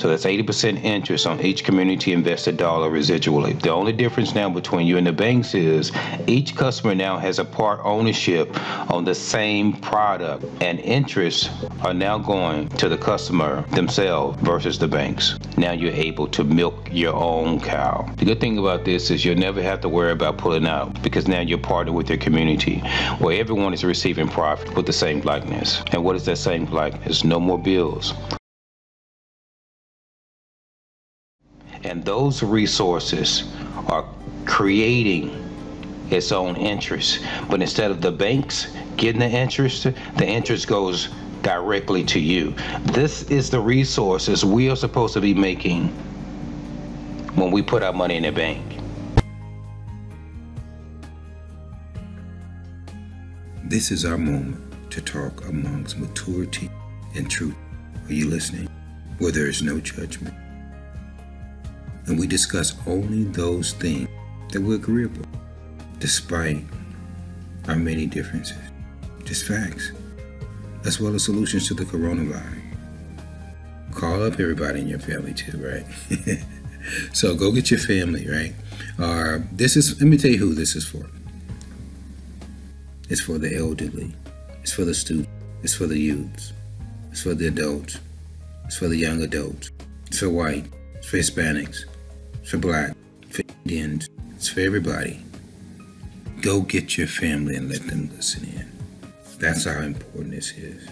So that's 80% interest on each community invested dollar residually. The only difference now between you and the banks is each customer now has a part ownership on the same product, and interests are now going to the customer themselves versus the banks. Now you're able to milk your own cow. The good thing about this is you'll never have to worry about pulling out, because now you're partnered with your community where everyone is receiving profit with the same likeness. And what is that same likeness? No more bills. And those resources are creating its own interest. But instead of the banks getting the interest goes directly to you. This is the resources we are supposed to be making when we put our money in the bank. This is our moment to talk amongst maturity and truth. Are you listening? Where there is no judgment. And we discuss only those things that were agreeable, despite our many differences. Just facts, as well as solutions to the coronavirus. Call up everybody in your family too, right? So go get your family, right? Let me tell you who this is for. It's for the elderly. It's for the students. It's for the youths. It's for the adults. It's for the young adults. It's for white. It's for Hispanics. It's for black. It's for Indians. It's for everybody. Go get your family and let them listen in. That's how important this is.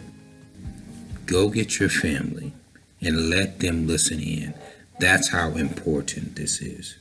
Go get your family and let them listen in. That's how important this is.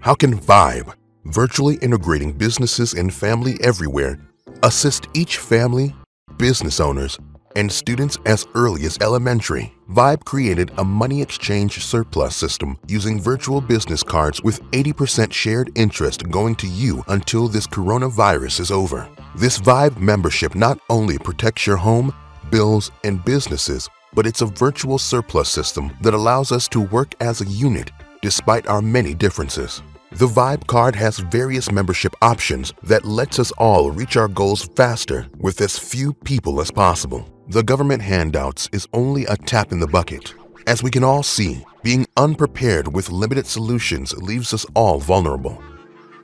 How can VIBE, virtually integrating businesses and family everywhere, assist each family, business owners, and students as early as elementary? VIBE created a money exchange surplus system using virtual business cards with 80% shared interest going to you until this coronavirus is over. This VIBE membership not only protects your home, bills, and businesses, but it's a virtual surplus system that allows us to work as a unit despite our many differences. The VIBE card has various membership options that lets us all reach our goals faster with as few people as possible. The government handouts is only a tap in the bucket. As we can all see, being unprepared with limited solutions leaves us all vulnerable.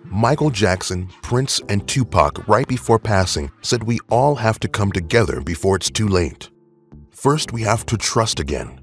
Michael Jackson, Prince, and Tupac, right before passing, said we all have to come together before it's too late. First, we have to trust again.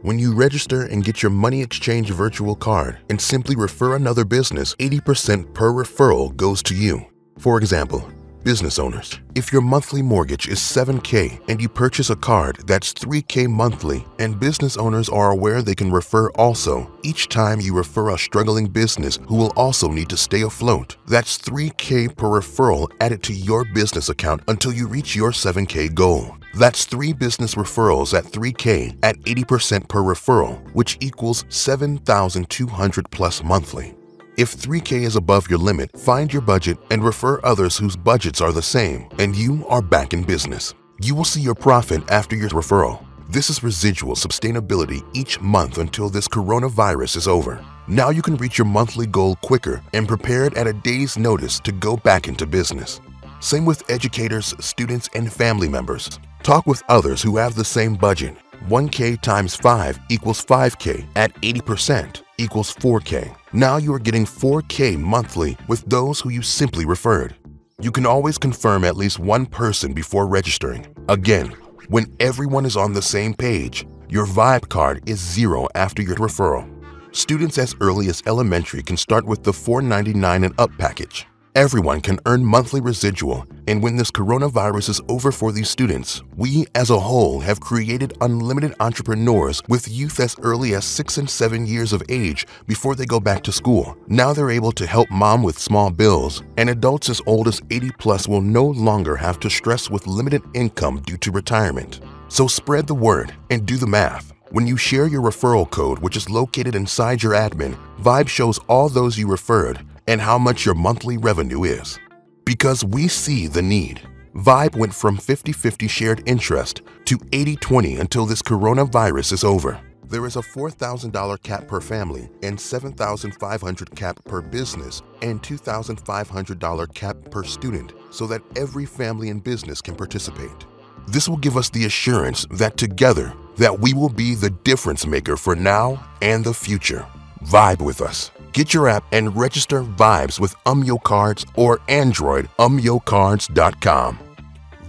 When you register and get your money exchange virtual card and simply refer another business, 80% per referral goes to you. For example, business owners, if your monthly mortgage is $7K and you purchase a card that's $3K monthly, and business owners are aware they can refer also, each time you refer a struggling business who will also need to stay afloat, that's $3K per referral added to your business account until you reach your $7K goal. That's 3 business referrals at $3K at 80% per referral, which equals $7,200 plus monthly. If $3K is above your limit, find your budget and refer others whose budgets are the same, and you are back in business. You will see your profit after your referral. This is residual sustainability each month until this coronavirus is over. Now you can reach your monthly goal quicker and prepared at a day's notice to go back into business. Same with educators, students, and family members. Talk with others who have the same budget. 1K times 5 equals 5K at 80% equals 4K. Now you are getting 4K monthly with those who you simply referred. You can always confirm at least one person before registering. Again, when everyone is on the same page, your VIBE card is 0 after your referral. Students as early as elementary can start with the $4.99 and up package. Everyone can earn monthly residual, and when this coronavirus is over for these students, we as a whole have created unlimited entrepreneurs with youth as early as 6 and 7 years of age before they go back to school. Now they're able to help mom with small bills, and adults as old as 80 plus will no longer have to stress with limited income due to retirement. So spread the word and do the math. When you share your referral code, which is located inside your admin, Vibe shows all those you referred and how much your monthly revenue is. Because we see the need. Vibe went from 50-50 shared interest to 80-20 until this coronavirus is over. There is a $4,000 cap per family and $7,500 cap per business and $2,500 cap per student so that every family and business can participate. This will give us the assurance that together that we will be the difference maker for now and the future. Vibe with us. Get your app and register Vibes with Cards or Android umyocards.com.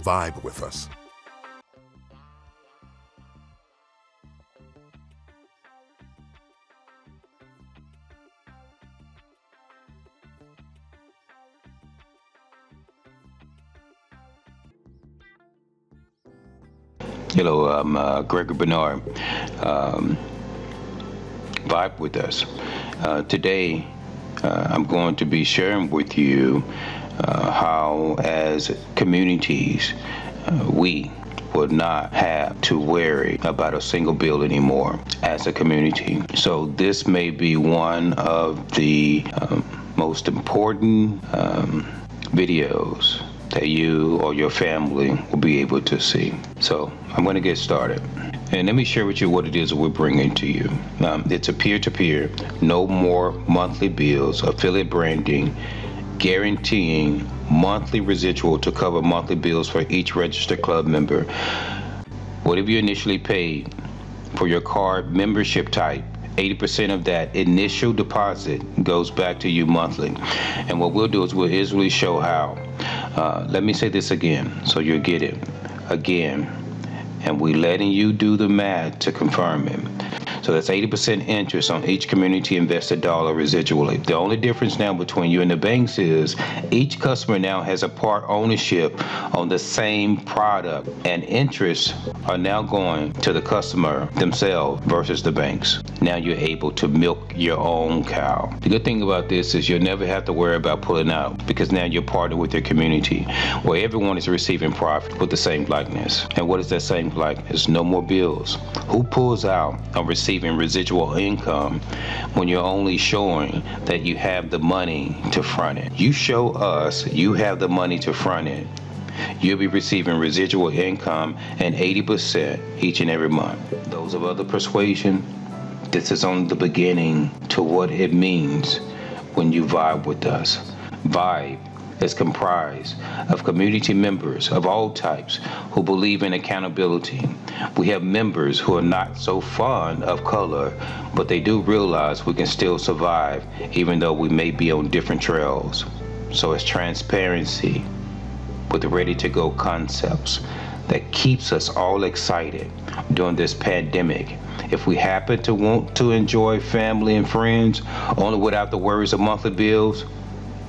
Vibe with us. Hello, I'm Gregory Bernard. Vibe with us. Today, I'm going to be sharing with you how, as communities, we would not have to worry about a single bill anymore as a community. So this may be one of the most important videos that you or your family will be able to see. So I'm going to get started. And let me share with you what it is that we're bringing to you. It's a peer-to-peer, no more monthly bills, affiliate branding, guaranteeing monthly residual to cover monthly bills for each registered club member. Whatever you initially paid for your card membership type, 80% of that initial deposit goes back to you monthly. And what we'll do is we'll easily show how. Let me say this again so you'll get it. Again, and we're letting you do the math to confirm it. So that's 80% interest on each community invested dollar residually. The only difference now between you and the banks is each customer now has a part ownership on the same product, and interests are now going to the customer themselves versus the banks. Now you're able to milk your own cow. The good thing about this is you'll never have to worry about pulling out, because now you're partnered with your community where everyone is receiving profit with the same likeness. And what is that same likeness? No more bills. Who pulls out on receiving residual income when you're only showing that you have the money to front it? You show us you have the money to front it, you'll be receiving residual income and 80% each and every month. Those of other persuasion, this is only the beginning to what it means when you vibe with us. Vibe is comprised of community members of all types who believe in accountability. We have members who are not so fond of color, but they do realize we can still survive even though we may be on different trails. So it's transparency with ready-to-go concepts that keeps us all excited during this pandemic. If we happen to want to enjoy family and friends only without the worries of monthly bills,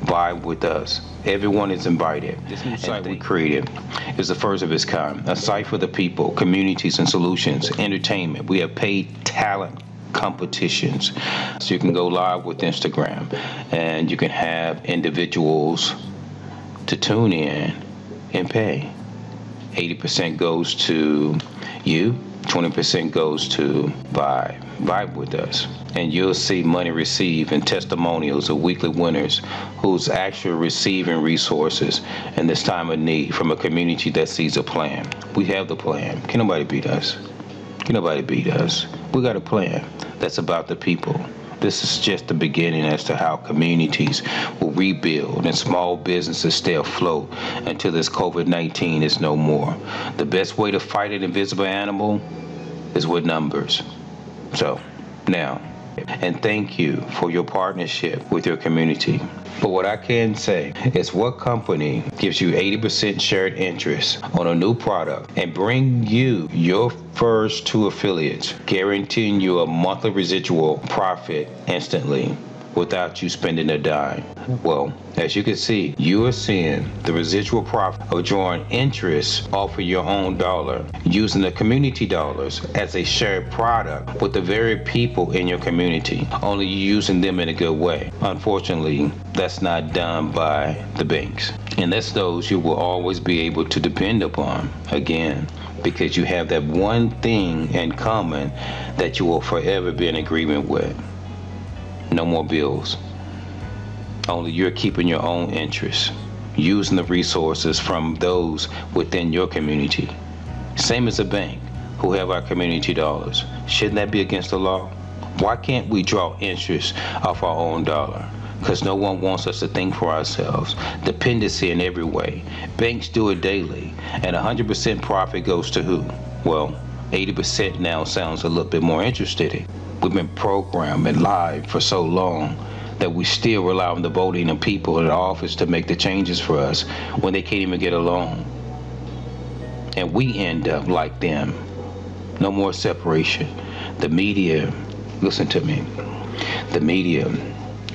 vibe with us. Everyone is invited. This new site we created is the first of its kind, a site for the people, communities, and solutions, entertainment. We have paid talent competitions. So you can go live with Instagram, and you can have individuals to tune in and pay. 80% goes to you, 20% goes to Vibe with us. And you'll see money received and testimonials of weekly winners who's actually receiving resources in this time of need from a community that sees a plan. We have the plan. Can nobody beat us? Can nobody beat us? We got a plan that's about the people. This is just the beginning as to how communities will rebuild and small businesses stay afloat until this COVID-19 is no more. The best way to fight an invisible animal is with numbers. So, now, and thank you for your partnership with your community. But what I can say is, what company gives you 80% shared interest on a new product and bring you your first 2 affiliates, guaranteeing you a monthly residual profit instantly without you spending a dime? Well, as you can see, you are seeing the residual profit of drawing interest off of your own dollar, using the community dollars as a shared product with the very people in your community, only using them in a good way. Unfortunately, that's not done by the banks. And that's those you will always be able to depend upon. Again, because you have that one thing in common that you will forever be in agreement with. No more bills. Only you're keeping your own interests, using the resources from those within your community. Same as a bank, who have our community dollars. Shouldn't that be against the law? Why can't we draw interest off our own dollar? Because no one wants us to think for ourselves. Dependency in every way. Banks do it daily, and 100% profit goes to who? Well, 80% now sounds a little bit more interested. We've been programmed and lied for so long that we still rely on the voting of people in the office to make the changes for us when they can't even get along. And we end up like them. No more separation. The media, listen to me, the media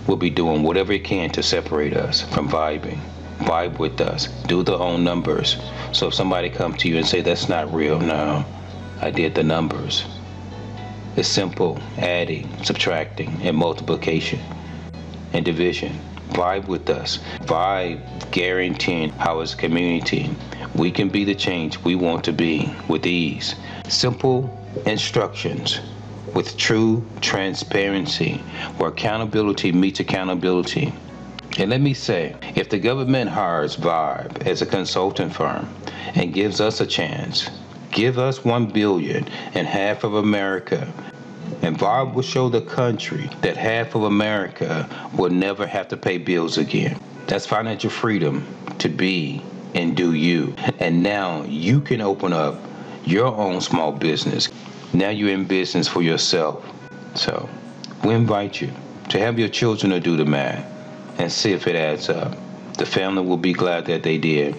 will be doing whatever it can to separate us from vibing. Vibe with us. Do their own numbers. So if somebody comes to you and say, that's not real, no, I did the numbers. It's simple, adding, subtracting, and multiplication, and division. Vibe with us. Vibe guaranteeing how as a community we can be the change we want to be with ease. Simple instructions with true transparency, where accountability meets accountability. And let me say, if the government hires Vibe as a consultant firm and gives us a chance, give us $1 billion and half of America, and Vibe will show the country that half of America will never have to pay bills again. That's financial freedom to be and do you. And now you can open up your own small business. Now you're in business for yourself. So we invite you to have your children to do the math and see if it adds up. The family will be glad that they did.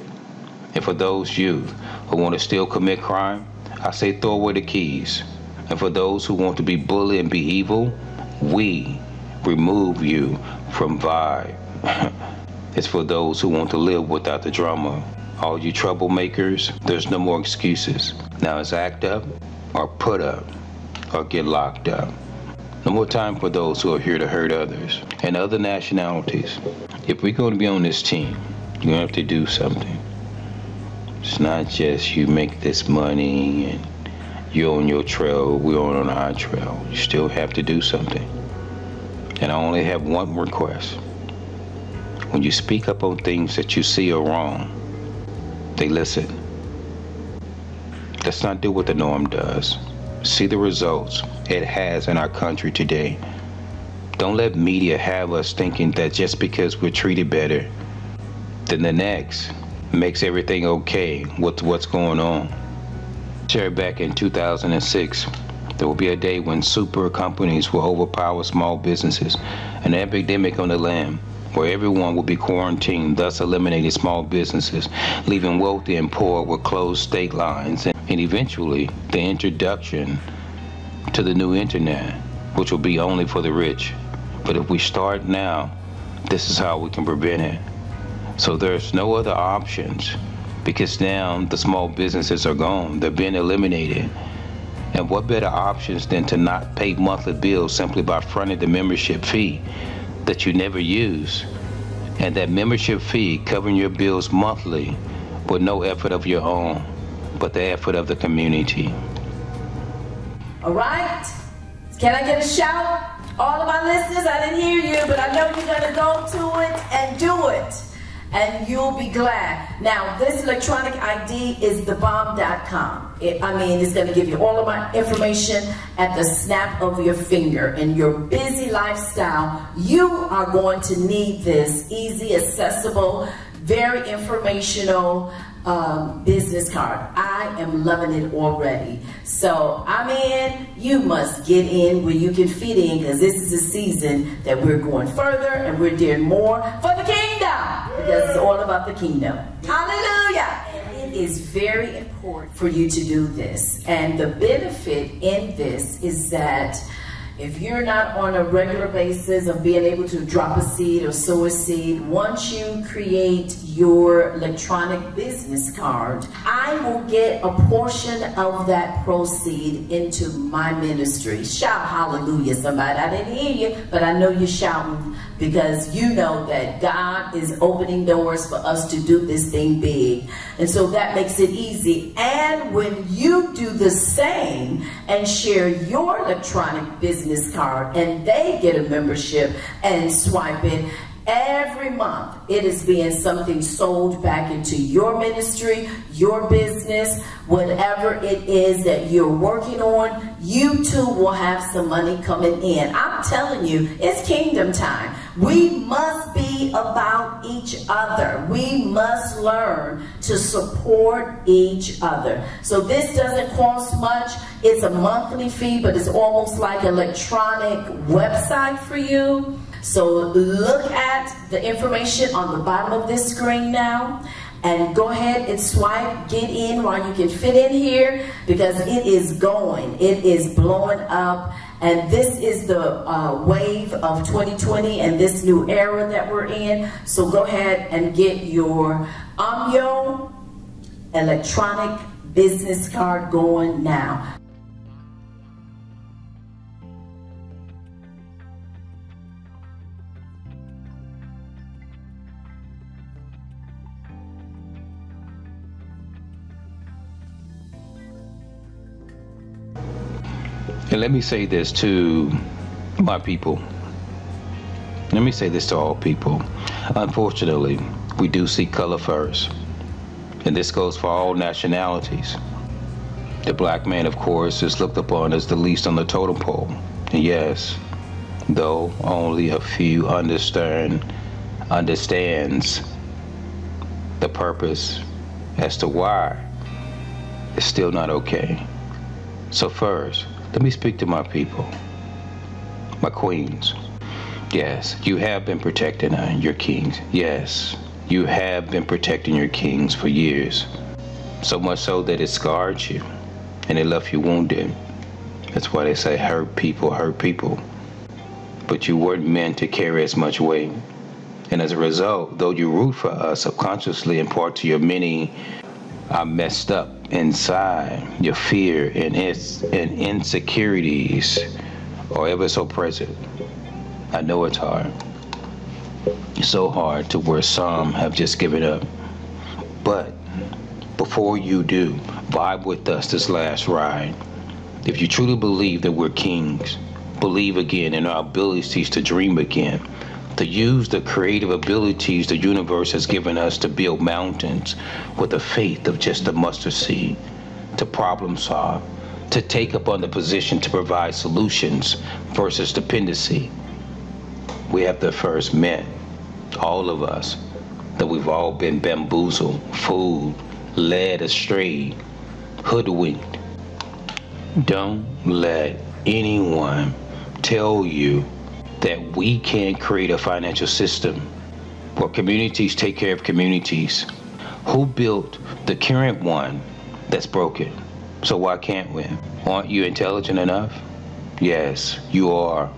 And for those youth who want to still commit crime, I say throw away the keys. And for those who want to be bully and be evil, we remove you from Vibe. It's for those who want to live without the drama. All you troublemakers, there's no more excuses. Now it's act up or put up or get locked up. No more time for those who are here to hurt others and other nationalities. If we're going to be on this team, you have to do something. It's not just you make this money and you're on your trail, we're on our trail. You still have to do something. And I only have one request. When you speak up on things that you see are wrong, they listen. Let's not do what the norm does. See the results it has in our country today. Don't let media have us thinking that just because we're treated better than the next makes everything okay with what's going on. Shared back in 2006, there will be a day when super companies will overpower small businesses, an epidemic on the land where everyone will be quarantined, thus eliminating small businesses, leaving wealthy and poor with closed state lines, and eventually the introduction to the new internet, which will be only for the rich. But if we start now, this is how we can prevent it. So there's no other options, because now the small businesses are gone, they're being eliminated. And what better options than to not pay monthly bills simply by fronting the membership fee that you never use, and that membership fee covering your bills monthly with no effort of your own, but the effort of the community. All right, can I get a shout? All of my listeners, I didn't hear you, but I know you're gonna go to it and do it, and you'll be glad. Now, this electronic ID is thebomb.com. It's going to give you all of my information at the snap of your finger. In your busy lifestyle, you are going to need this easy, accessible, very informational business card. I am loving it already. So I'm in. You must get in where you can fit in, because this is a season that we're going further and we're doing more for the kingdom, because it's all about the kingdom. Hallelujah. It is very important for you to do this, and the benefit in this is that If you're not on a regular basis of being able to drop a seed or sow a seed, once you create your electronic business card, I will get a portion of that proceed into my ministry. Shout hallelujah, somebody. I didn't hear you, but I know you're shouting because you know that God is opening doors for us to do this thing big. And so that makes it easy. And when you do the same and share your electronic business card and they get a membership and swipe it, every month it is being something sold back into your ministry, your business, whatever it is that you're working on, you too will have some money coming in. I'm telling you, it's kingdom time. We must be about each other. We must learn to support each other. So this doesn't cost much. It's a monthly fee, but it's almost like an electronic website for you. So look at the information on the bottom of this screen now and go ahead and swipe, get in while you can fit in here, because it is going, it is blowing up. And this is the wave of 2020 and this new era that we're in. So go ahead and get your AMYO electronic business card going now. And let me say this to my people. Let me say this to all people. Unfortunately, we do see color first. And this goes for all nationalities. The black man, of course, is looked upon as the least on the totem pole. And yes, though only a few understands the purpose as to why, it's still not okay. So first, let me speak to my people, my queens. Yes, you have been protecting your kings. Yes, you have been protecting your kings for years. So much so that it scarred you and it left you wounded. That's why they say hurt people hurt people. But you weren't meant to carry as much weight. And as a result, though you root for us subconsciously in part to your many are messed up inside, your fear and insecurities are ever so present. I know it's hard. It's so hard to where some have just given up. But before you do, vibe with us this last ride. If you truly believe that we're kings, believe again in our abilities to dream again, to use the creative abilities the universe has given us to build mountains with the faith of just a mustard seed, to problem solve, to take up on the position to provide solutions versus dependency. We have to first admit, all of us, that we've all been bamboozled, fooled, led astray, hoodwinked. Don't let anyone tell you that we can't create a financial system where communities take care of communities. Who built the current one that's broken? So why can't we? Aren't you intelligent enough? Yes, you are.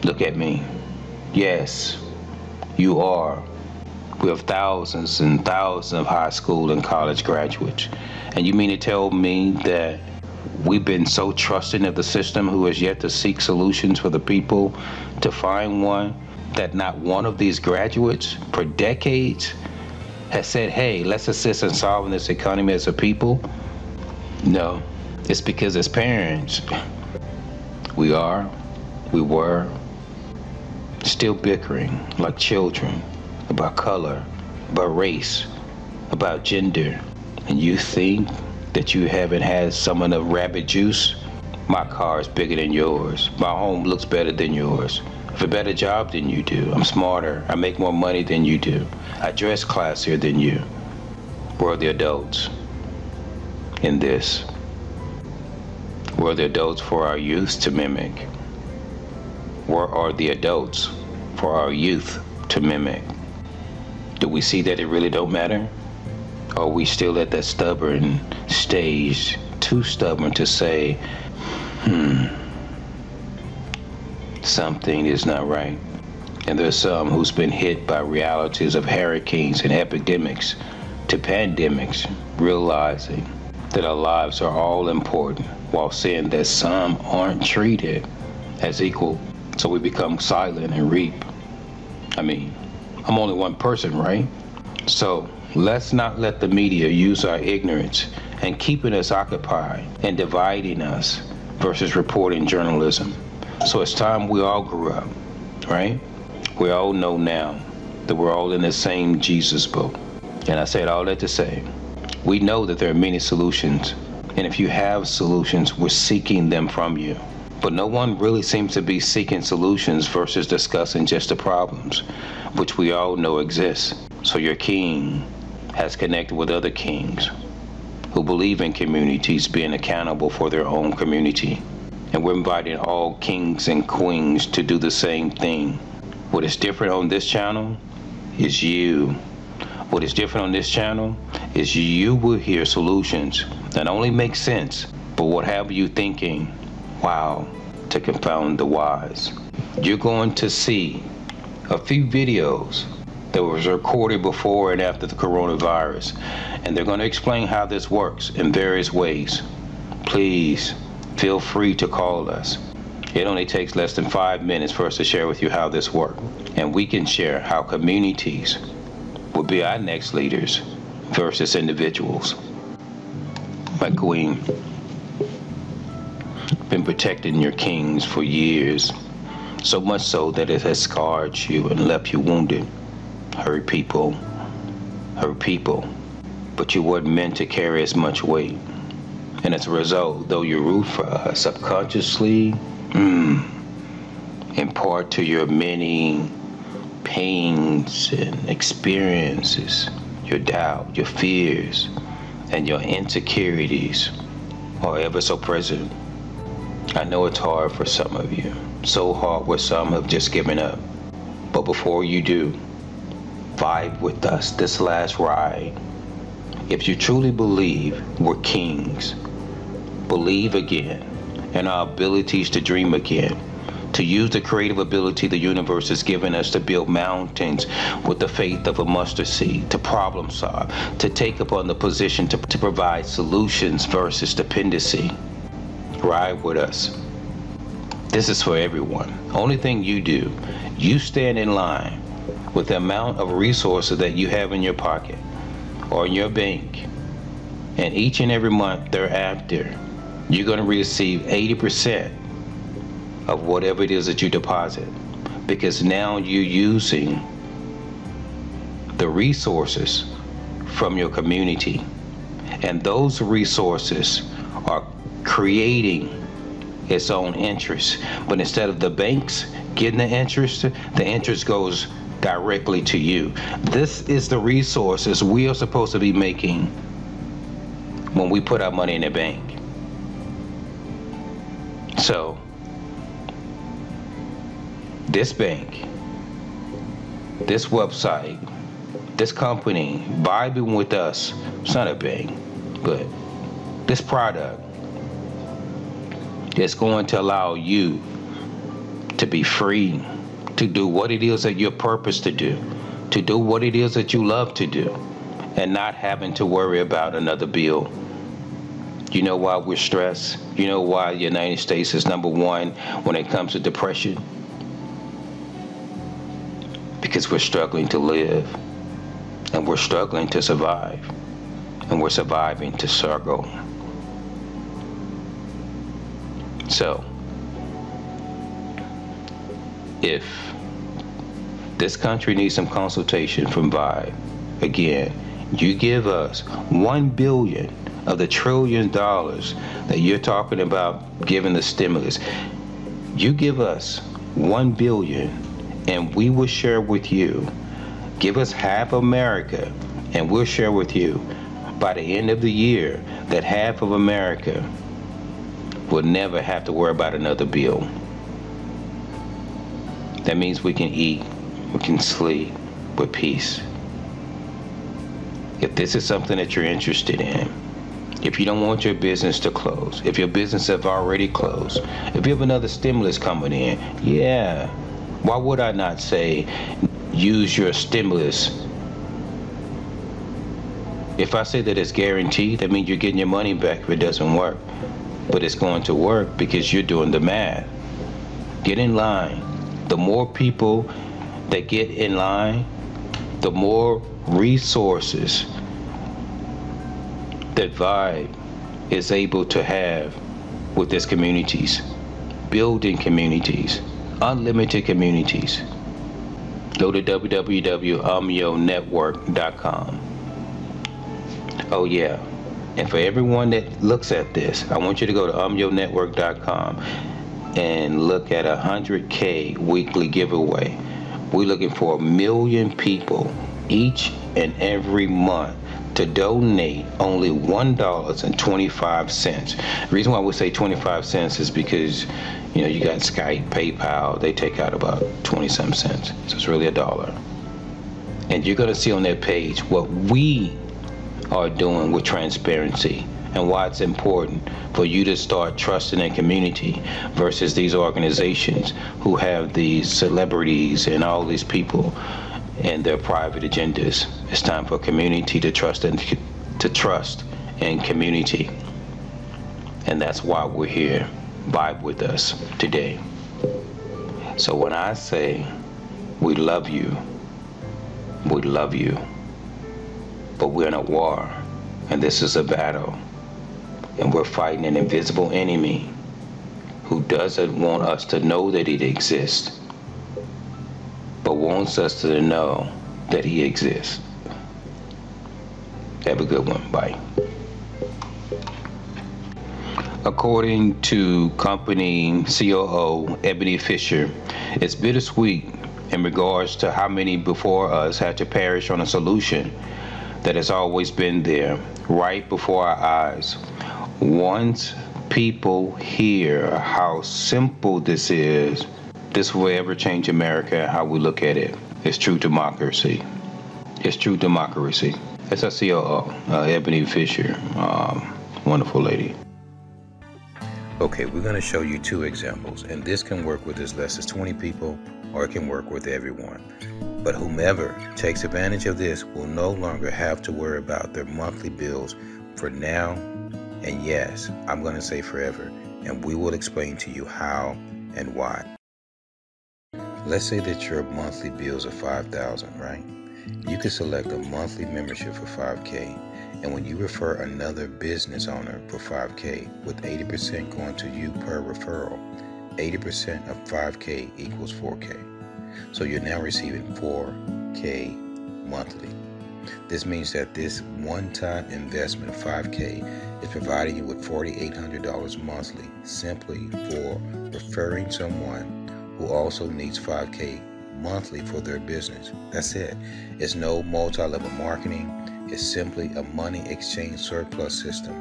Look at me. Yes, you are. We have thousands and thousands of high school and college graduates. And you mean to tell me that we've been so trusting of the system who has yet to seek solutions for the people to find one, that not one of these graduates for decades has said, hey, let's assist in solving this economy as a people? No, it's because as parents, we were still bickering like children about color, about race, about gender. And you think that you haven't had some of the rabbit juice? My car is bigger than yours. My home looks better than yours. I have a better job than you do. I'm smarter. I make more money than you do. I dress classier than you. We're the adults in this. We're the adults for our youth to mimic. Where are the adults for our youth to mimic? Do we see that it really don't matter? Or are we still at that stubborn stage, too stubborn to say, something is not right. And there's some who's been hit by realities of hurricanes and epidemics to pandemics, realizing that our lives are all important, while seeing that some aren't treated as equal. So we become silent and reap. I mean, I'm only one person, right? So let's not let the media use our ignorance and keeping us occupied and dividing us versus reporting journalism. So it's time we all grew up, right? We all know now that we're all in the same Jesus boat. And I said all that to say, we know that there are many solutions. And if you have solutions, we're seeking them from you. But no one really seems to be seeking solutions versus discussing just the problems, which we all know exist. So your king has connected with other kings who believe in communities being accountable for their own community. And we're inviting all kings and queens to do the same thing. What is different on this channel is you. What is different on this channel is you will hear solutions that only make sense, but what have you thinking, wow, to confound the wise. You're going to see a few videos that was recorded before and after the coronavirus, and they're going to explain how this works in various ways. Please feel free to call us. It only takes less than 5 minutes for us to share with you how this works, and we can share how communities will be our next leaders versus individuals. My queen, been protecting your kings for years, so much so that it has scarred you and left you wounded. Hurt people, but you weren't meant to carry as much weight. And as a result, though you root for us subconsciously, in part to your many pains and experiences, your doubt, your fears, and your insecurities are ever so present. I know it's hard for some of you, so hard where some have just given up. But before you do, vibe with us this last ride. If you truly believe we're kings, believe again in our abilities to dream again, to use the creative ability the universe has given us to build mountains with the faith of a mustard seed, to problem solve, to take upon the position to provide solutions versus dependency. Ride with us. This is for everyone. Only thing you do, you stand in line with the amount of resources that you have in your pocket or in your bank, and each and every month thereafter, you're going to receive 80% of whatever it is that you deposit, because now you're using the resources from your community, and those resources are creating its own interest. But instead of the banks getting the interest goes directly to you. This is the resources we are supposed to be making when we put our money in the bank. So this bank, this website, this company, vibing with us, it's not a bank, but this product is going to allow you to be free to do what it is that you're purposed to do what it is that you love to do, and not having to worry about another bill. You know why we're stressed? You know why the United States is #1 when it comes to depression? Because we're struggling to live, and we're struggling to survive, and we're surviving to struggle. So, if this country needs some consultation from BELIVE, again, you give us $1 billion of the $1 trillion that you're talking about giving the stimulus. You give us $1 billion and we will share with you. Give us half America and we'll share with you by the end of the year that half of America will never have to worry about another bill. That means we can eat, we can sleep with peace. If this is something that you're interested in, If you don't want your business to close, if your business have already closed, if you have another stimulus coming in, yeah, why would I not say use your stimulus? If I say that it's guaranteed, that means you're getting your money back if it doesn't work. But it's going to work because you're doing the math. Get in line. The more people that get in line, the more resources that Vibe is able to have with its communities, building communities, unlimited communities. Go to www.umyonetwork.com. Oh yeah, and for everyone that looks at this, I want you to go to umyonetwork.com and look at 100K weekly giveaway. We're looking for 1 million people each and every month to donate only $1.25. The reason why we say 25 cents is because, you know, you got Skype, PayPal, they take out about 20-some cents. So it's really $1. And you're gonna see on that page what we are doing with transparency and why it's important for you to start trusting in community versus these organizations who have these celebrities and all these people and their private agendas. It's time for community to trust in community. And that's why we're here. Vibe with us today. So when I say we love you, we love you. But we're in a war, and this is a battle. And we're fighting an invisible enemy who doesn't want us to know that he exists, but wants us to know that he exists. Have a good one. Bye. According to company COO Ebony Fisher, it's bittersweet in regards to how many before us had to perish on a solution that has always been there, right before our eyes. Once people hear how simple this is, this will ever change America, how we look at it. It's true democracy. It's true democracy. That's our COO, Ebony Fisher. Wonderful lady. Okay, we're going to show you 2 examples, and this can work with as less as 20 people, or it can work with everyone. But whomever takes advantage of this will no longer have to worry about their monthly bills for now, and yes, I'm going to say forever, and we will explain to you how and why. Let's say that your monthly bills are $5,000, right? You can select a monthly membership for $5K, and when you refer another business owner for $5K, with 80% going to you per referral, 80% of $5K equals $4K. So you're now receiving $4K monthly. This means that this one-time investment of $5K is providing you with $4,800 monthly simply for referring someone who also needs $5K monthly for their business. That's it. It's no multi-level marketing. It's simply a money exchange surplus system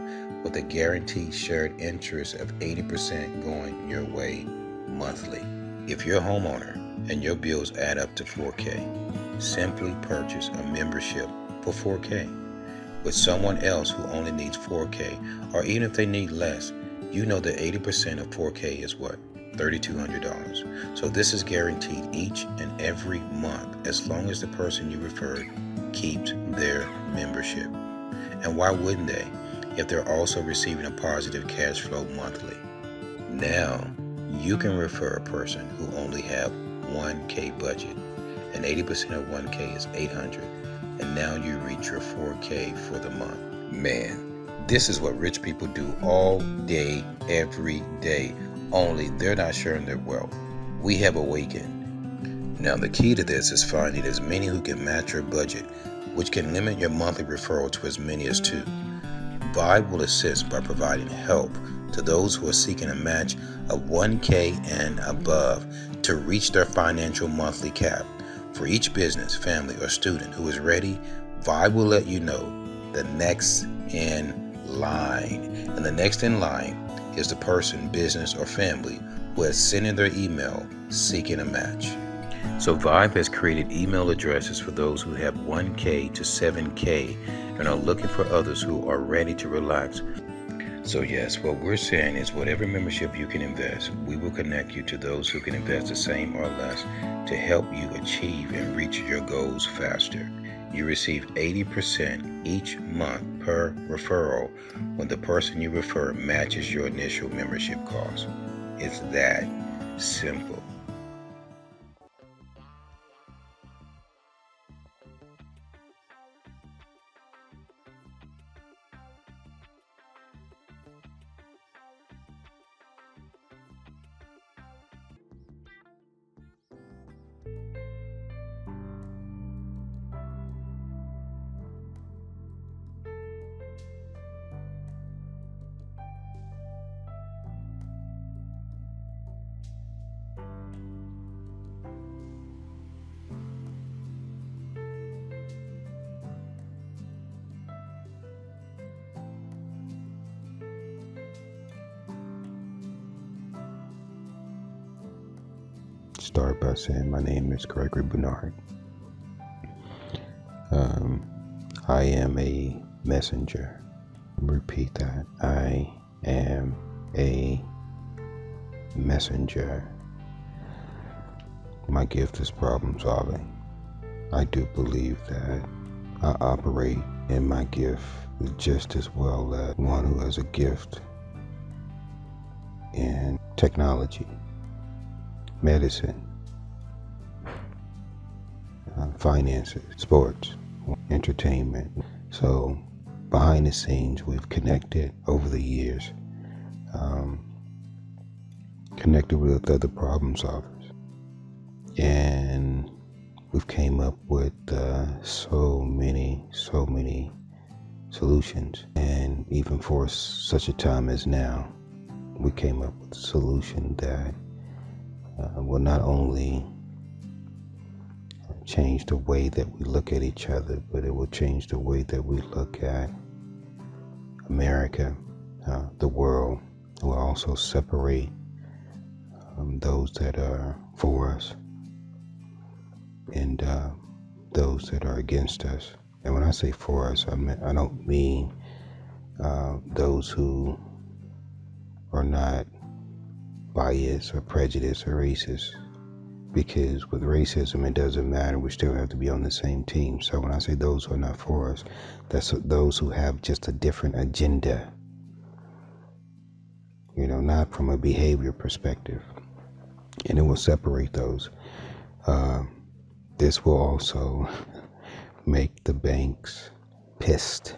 with a guaranteed shared interest of 80% going your way monthly. If you're a homeowner and your bills add up to $4K, simply purchase a membership for $4K with someone else who only needs $4K, or even if they need less, you know that 80% of $4K is what? $3,200. So this is guaranteed each and every month as long as the person you referred keeps their membership. And why wouldn't they if they're also receiving a positive cash flow monthly? Now you can refer a person who only have $1K budget, and 80% of $1K is $800, and now you reach your $4K for the month. Man, this is what rich people do all day, every day, only they're not sharing their wealth. We have awakened. Now the key to this is finding as many who can match your budget, which can limit your monthly referral to as many as 2. Vibe will assist by providing help to those who are seeking a match of $1K and above to reach their financial monthly cap. For each business, family, or student who is ready, Vibe will let you know the next in line. And the next in line is the person, business, or family who has sent in their email seeking a match. So Vibe has created email addresses for those who have 1K to 7K and are looking for others who are ready to relax. So yes, what we're saying is whatever membership you can invest, we will connect you to those who can invest the same or less to help you achieve and reach your goals faster. You receive 80% each month per referral when the person you refer matches your initial membership cost. It's that simple. Start by saying my name is Gregory Bernard. I am a messenger. Repeat that. I am a messenger. My gift is problem solving. I do believe that I operate in my gift just as well as one who has a gift in technology, medicine, finances, sports, entertainment. So behind the scenes, we've connected over the years, connected with other problem solvers, and we've came up with so many solutions. And even for such a time as now, we came up with a solution that will not only change the way that we look at each other, but it will change the way that we look at America, the world. It will also separate those that are for us and those that are against us. And when I say for us, I don't mean those who are not biased or prejudiced or racist, because with racism it doesn't matter, we still have to be on the same team. So when I say those who are not for us, that's those who have just a different agenda, not from a behavior perspective, and it will separate those. This will also make the banks pissed.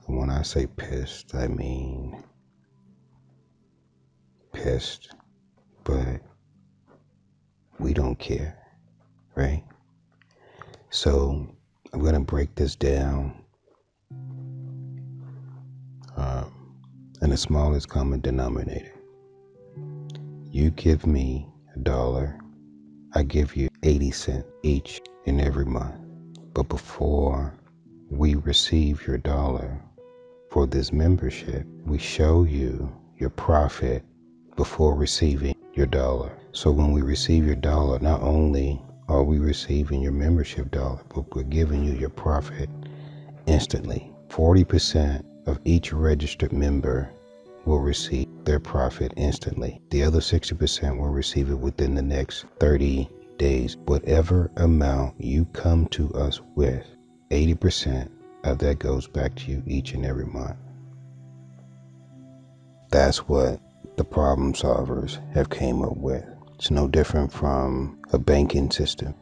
And when I say pissed, I mean pissed, but we don't care, right? So I'm going to break this down in the smallest common denominator. You give me $1, I give you 80 cents each and every month. But before we receive your $1 for this membership, we show you your profit before receiving your $1. So when we receive your $1, not only are we receiving your membership $1, but we're giving you your profit instantly. 40% of each registered member will receive their profit instantly. The other 60% will receive it within the next 30 days. Whatever amount you come to us with, 80% of that goes back to you each and every month. That's what the problem solvers have came up with. It's no different from a banking system,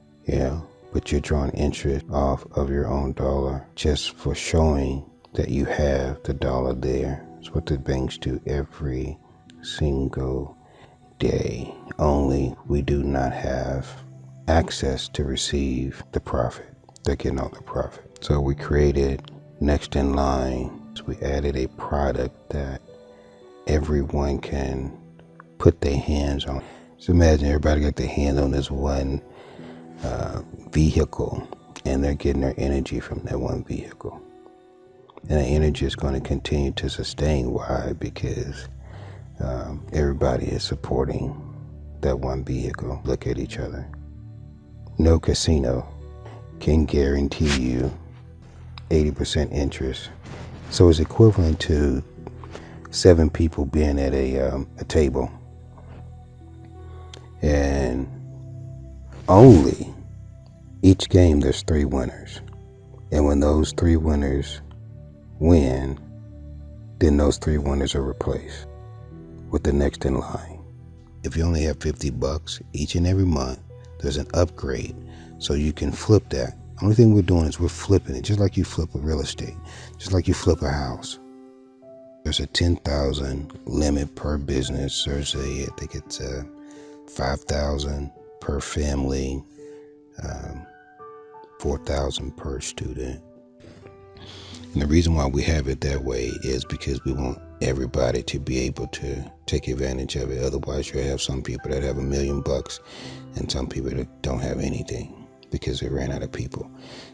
but you're drawing interest off of your own $1 just for showing that you have the $1 there. It's what the banks do every single day. Only we do not have access to receive the profit. They're getting all the profit. So we created next in line. So we added a product that everyone can put their hands on. So imagine everybody got their hands on this one vehicle, and they're getting their energy from that one vehicle. And the energy is going to continue to sustain. Why? Because everybody is supporting that one vehicle look at each other. No casino can guarantee you 80% interest. So it's equivalent to 7 people being at a table, and only each game there's 3 winners. And when those 3 winners win, then those 3 winners are replaced with the next in line. If you only have $50 each and every month, there's an upgrade so you can flip that. Only thing we're doing is we're flipping it, just like you flip a real estate, just like you flip a house. There's a 10,000 limit per business. There's I think it's 5,000 per family, 4,000 per student. And the reason why we have it that way is because we want everybody to be able to take advantage of it. Otherwise, you'll have some people that have $1 million and some people that don't have anything because they ran out of people.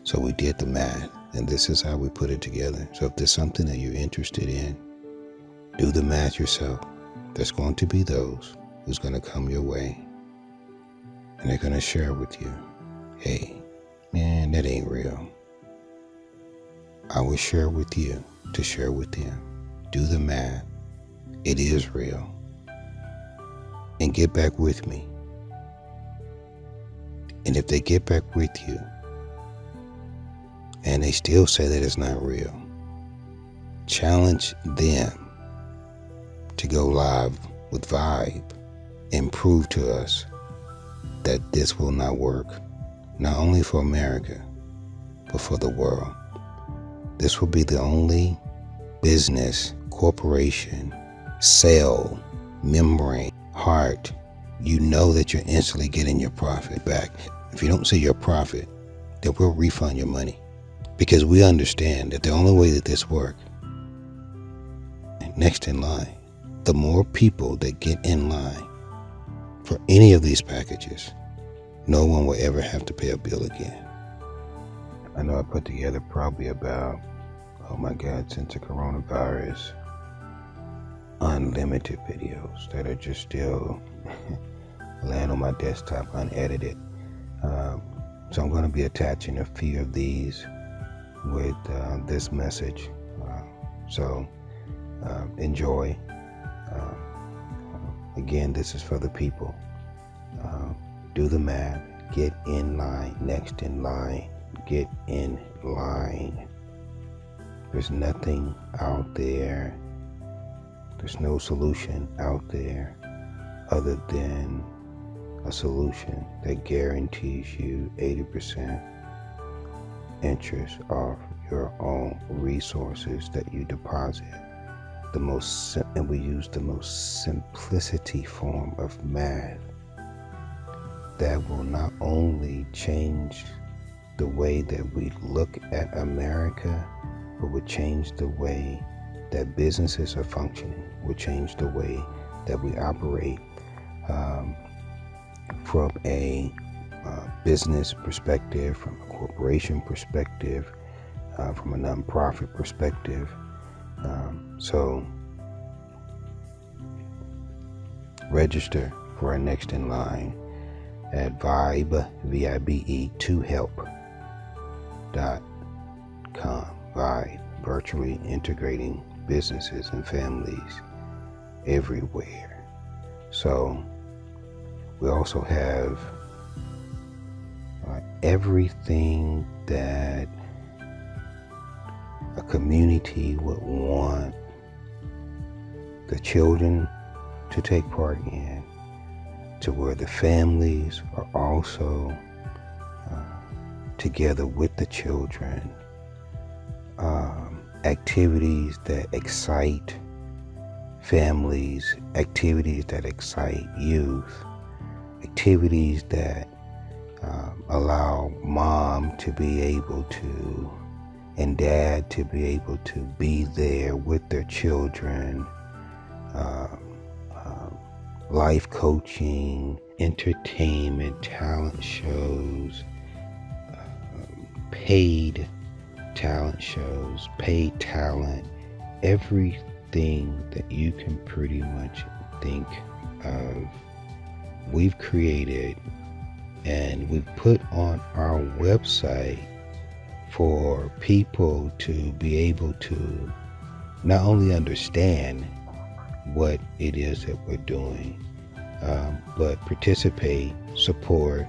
So we did the math, and this is how we put it together. So if there's something that you're interested in, do the math yourself. There's going to be those who's going to come your way, and they're going to share with you, hey, man, that ain't real. I will share with you to share with them. Do the math. It is real. And get back with me. And if they get back with you and they still say that it's not real, challenge them to go live with Vibe and prove to us that this will not work, not only for America, but for the world. This will be the only business, corporation, cell, membrane, heart. You know that you're instantly getting your profit back. If you don't see your profit, then we'll refund your money. Because we understand that the only way that this works, next in line, the more people that get in line for any of these packages, no one will ever have to pay a bill again. I know I put together probably about, oh my God, since the coronavirus, unlimited videos that are just still laying on my desktop unedited. So I'm going to be attaching a few of these with this message. So enjoy. Again, this is for the people. Do the math. Get in line. Next in line. Get in line. There's nothing out there. There's no solution out there other than a solution that guarantees you 80% interest off your own resources that you deposit. And we use the most simplicity form of math that will not only change the way that we look at America, but would change the way that businesses are functioning, would change the way that we operate from a business perspective, from a corporation perspective, from a nonprofit perspective. So register for our next in line at Vibe, VIBE, 2help.com. Vibe, virtually integrating businesses and families everywhere. So we also have everything that a community would want the children to take part in, to where the families are also together with the children. Activities that excite families, activities that excite youth, activities that allow mom to be able to, and dad to be able to be there with their children, life coaching, entertainment, talent shows, paid talent shows, paid talent, everything that you can pretty much think of we've created and we've put on our website for people to be able to not only understand what it is that we're doing, but participate, support,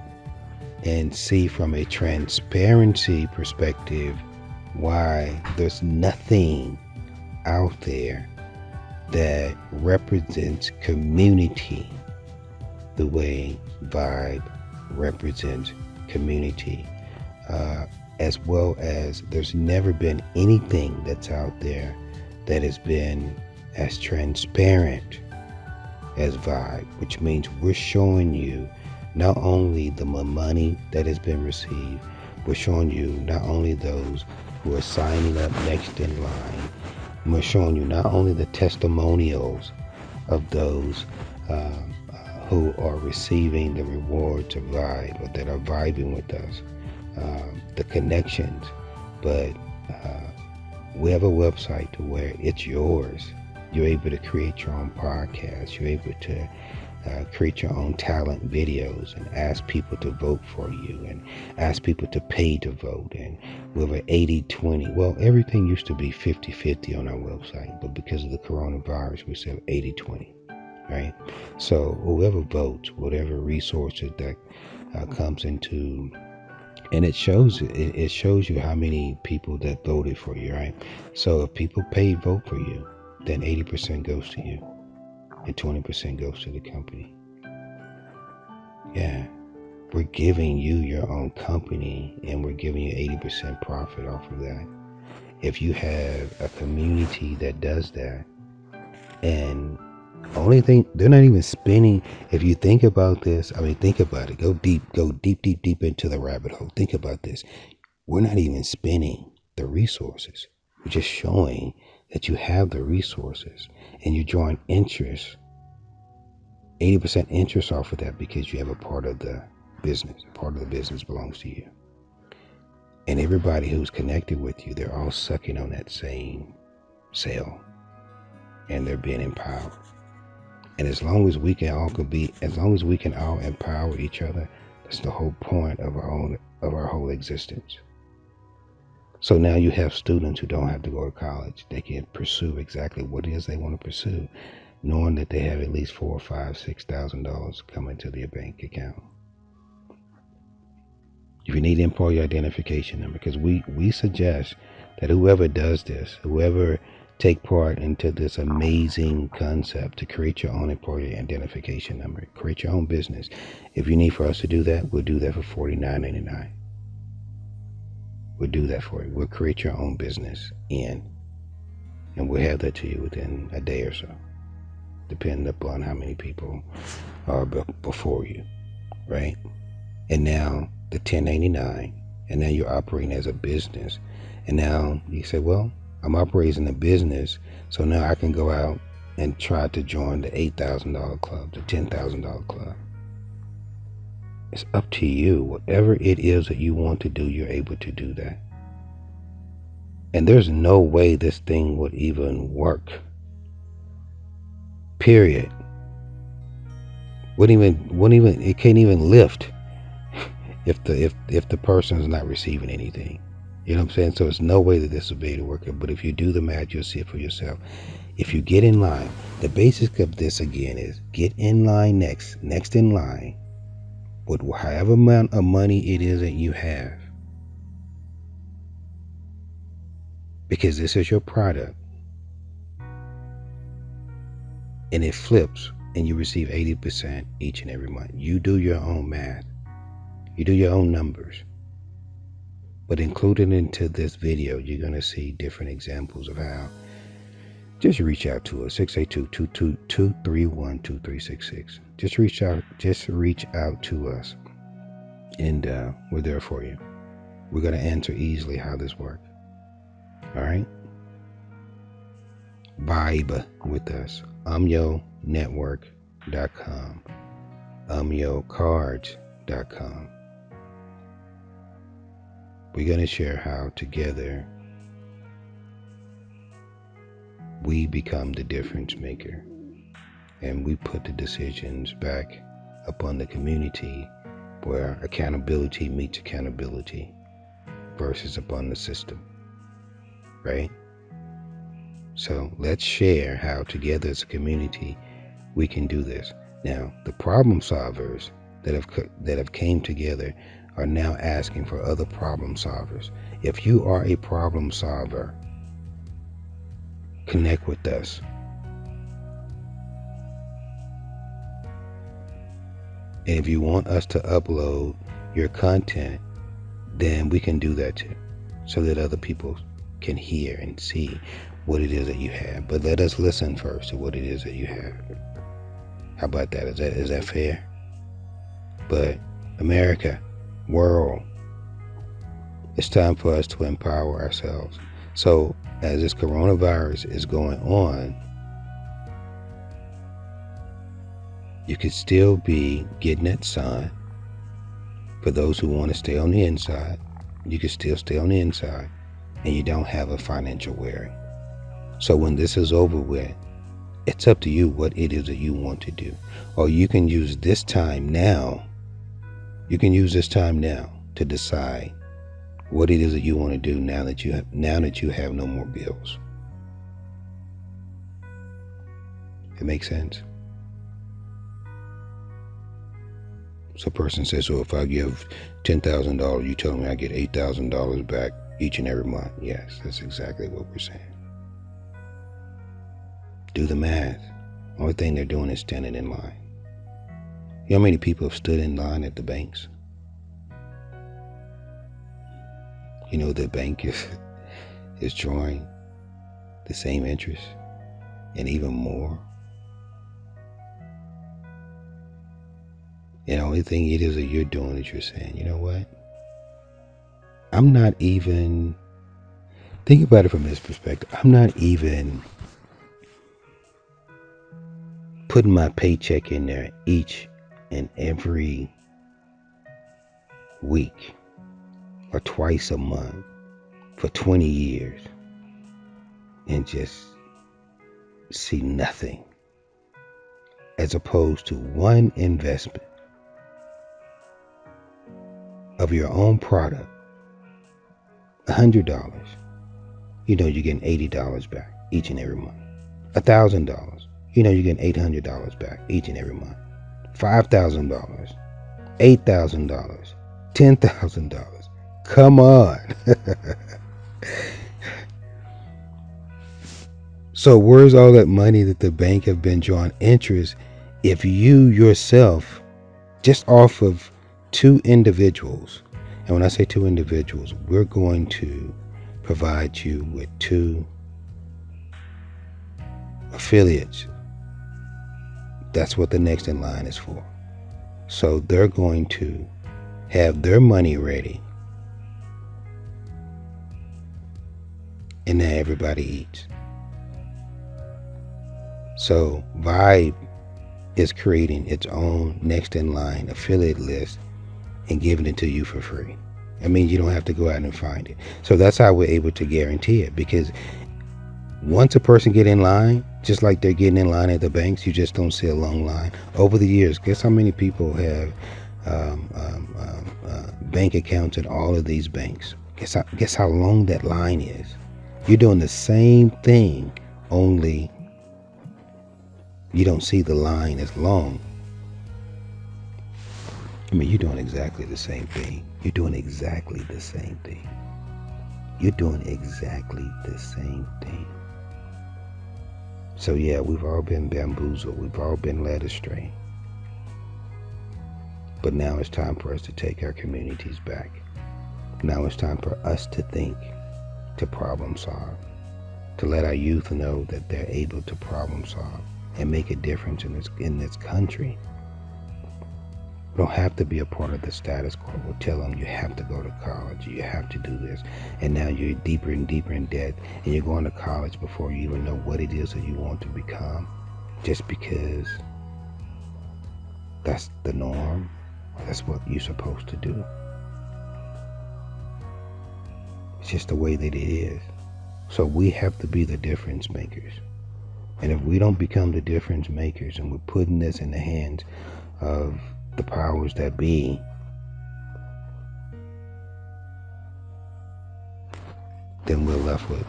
and see from a transparency perspective why there's nothing out there that represents community the way Vibe represents community, as well as there's never been anything that's out there that has been as transparent as Vibe, which means we're showing you not only the money that has been received, we're showing you not only those who are signing up next in line, we're showing you not only the testimonials of those who are receiving the rewards of Vibe, or that are vibing with us, the connections, but we have a website to where it's yours. You're able to create your own podcast. You're able to create your own talent videos and ask people to vote for you and ask people to pay to vote. And we have an 80-20. Well, everything used to be 50-50 on our website, but because of the coronavirus, we said 80-20, right? So whoever votes, whatever resources that comes into, and it shows you how many people that voted for you, right? So if people pay vote for you, then 80% goes to you and 20% goes to the company. Yeah, we're giving you your own company and we're giving you 80% profit off of that. If you have a community that does that, and only thing, they're not even spending, if you think about this, I mean, think about it, go deep into the rabbit hole. Think about this. We're not even spending the resources. We're just showing that you have the resources and you're drawing interest, 80% interest off of that, because you have a part of the business. Part of the business belongs to you. And everybody who's connected with you, they're all sucking on that same sale and they're being empowered. And as long as we can all empower each other, that's the whole point of our whole existence. So now you have students who don't have to go to college. They can pursue exactly what it is they want to pursue, knowing that they have at least $4,000, $5,000, $6,000 coming to their bank account. If you need employee identification number, because we suggest that whoever does this, whoever take part into this amazing concept to create your own employee identification number, create your own business. If you need for us to do that, we'll do that for $49.99. We'll do that for you. We'll create your own business and we'll have that to you within a day or so, depending upon how many people are before you, right? And now the 1099, and now you're operating as a business. And now you say, well, I'm operating a business, so now I can go out and try to join the $8,000 club, the $10,000 club. It's up to you. Whatever it is that you want to do, you're able to do that. And there's no way this thing would even work. Period. It can't even lift if the person's not receiving anything. You know what I'm saying? So there's no way that this will be able to work. But if you do the math, you'll see it for yourself. If you get in line, the basic of this again is get in line next in line with however amount of money it is that you have. Because this is your product. And it flips and you receive 80% each and every month. You do your own math. You do your own numbers. But included into this video, you're going to see different examples of how. Just reach out to us, 682-231-2366. Just reach out to us, and we're there for you. We're going to answer easily how this works. All right? Vibe with us. UmyoNetwork.com. UmyoCards.com. We're going to share how together we become the difference maker, and we put the decisions back upon the community where accountability meets accountability versus upon the system, right? So let's share how together as a community we can do this. Now, the problem solvers that have came together are now asking for other problem solvers. If you are a problem solver, connect with us. And if you want us to upload your content, then we can do that too, so that other people can hear and see what it is that you have. But let us listen first to what it is that you have. How about that? Is that fair? But America, world, it's time for us to empower ourselves. So as this coronavirus is going on, you could still be getting that sun. For those who want to stay on the inside, you can still stay on the inside, and you don't have a financial worry. So when this is over with, it's up to you what it is that you want to do. Or you can use this time now. You can use this time now to decide what it is that you want to do now that you have no more bills. It makes sense. So a person says, so if I give $10,000, you tell me I get $8,000 back each and every month. Yes, that's exactly what we're saying. Do the math. Only thing they're doing is standing in line. You know how many people have stood in line at the banks? You know the bank is drawing the same interest and even more. And the only thing it is that you're doing is you're saying, you know what? I'm not even, think about it from this perspective, I'm not even putting my paycheck in there each and every week or twice a month for 20 years and just see nothing, as opposed to one investment of your own product, $100, you know you're getting $80 back each and every month. $1,000, you know you're getting $800 back each and every month. $5,000, $8,000, $10,000. Come on. So where's all that money that the bank have been drawing interest if you yourself, just off of 2 individuals, and when I say 2 individuals, we're going to provide you with 2 affiliates. That's what the next in line is for. So they're going to have their money ready, and then everybody eats. So Vibe is creating its own next in line affiliate list and giving it to you for free. I mean, you don't have to go out and find it. So that's how we're able to guarantee it, because once a person get in line, just like they're getting in line at the banks, you just don't see a long line. Over the years, guess how many people have bank accounts at all of these banks? Guess how long that line is. You're doing the same thing, only you don't see the line as long. I mean, you're doing exactly the same thing. You're doing exactly the same thing. You're doing exactly the same thing. So yeah, we've all been bamboozled. We've all been led astray. But now it's time for us to take our communities back. Now it's time for us to think, to problem solve, to let our youth know that they're able to problem solve and make a difference in this country. You don't have to be a part of the status quo. We'll tell them you have to go to college, you have to do this, and now you're deeper and deeper in debt, and you're going to college before you even know what it is that you want to become, just because that's the norm. That's what you're supposed to do. It's just the way that it is. So we have to be the difference makers. And if we don't become the difference makers, and we're putting this in the hands of the powers that be, then we're left with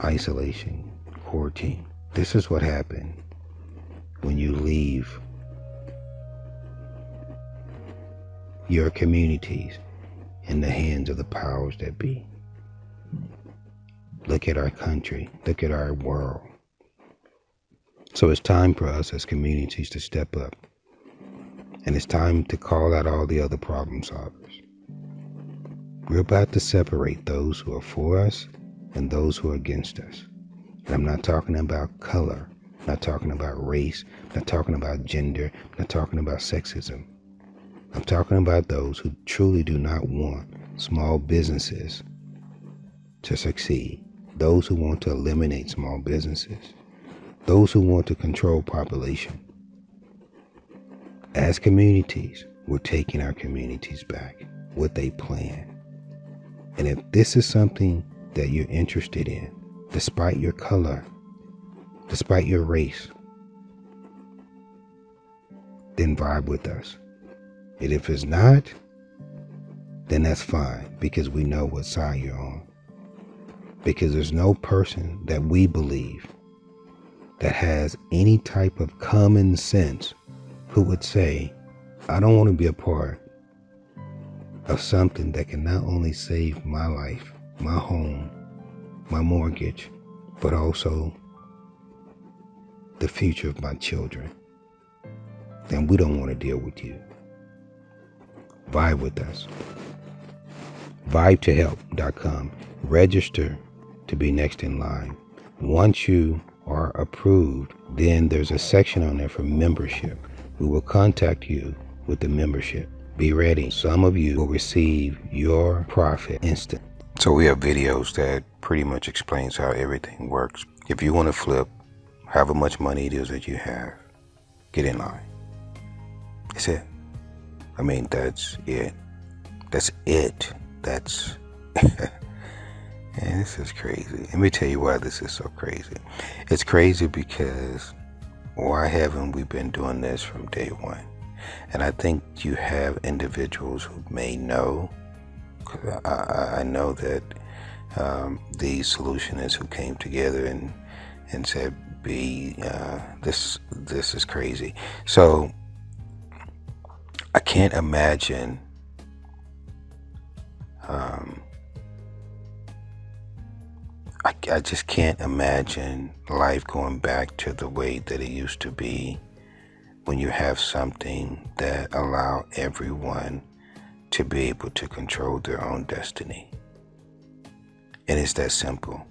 isolation, quarantine. This is what happened when you leave your communities in the hands of the powers that be. Look at our country. Look at our world. So it's time for us as communities to step up. And it's time to call out all the other problem solvers. We're about to separate those who are for us and those who are against us. And I'm not talking about color. I'm not talking about race. I'm not talking about gender. I'm not talking about sexism. I'm talking about those who truly do not want small businesses to succeed. Those who want to eliminate small businesses. Those who want to control population. As communities, we're taking our communities back with a plan. And if this is something that you're interested in, despite your color, despite your race, then vibe with us. And if it's not, then that's fine, because we know what side you're on. Because there's no person that we believe that has any type of common sense who would say, I don't want to be a part of something that can not only save my life, my home, my mortgage, but also the future of my children. Then we don't want to deal with you. Vibe with us. VibeToHelp.com. Register to be next in line. Once you are approved, then there's a section on there for membership. We will contact you with the membership. Be ready. Some of you will receive your profit instant. So we have videos that pretty much explains how everything works. If you want to flip however much money it is that you have, get in line. That's it. I mean, that's it. That's it. That's... And this is crazy. Let me tell you why this is so crazy. It's crazy because why haven't we been doing this from day one? And I think you have individuals who may know. I know that the solutionists who came together and said, this is crazy. So I can't imagine I just can't imagine life going back to the way that it used to be when you have something that allow everyone to be able to control their own destiny. And it's that simple.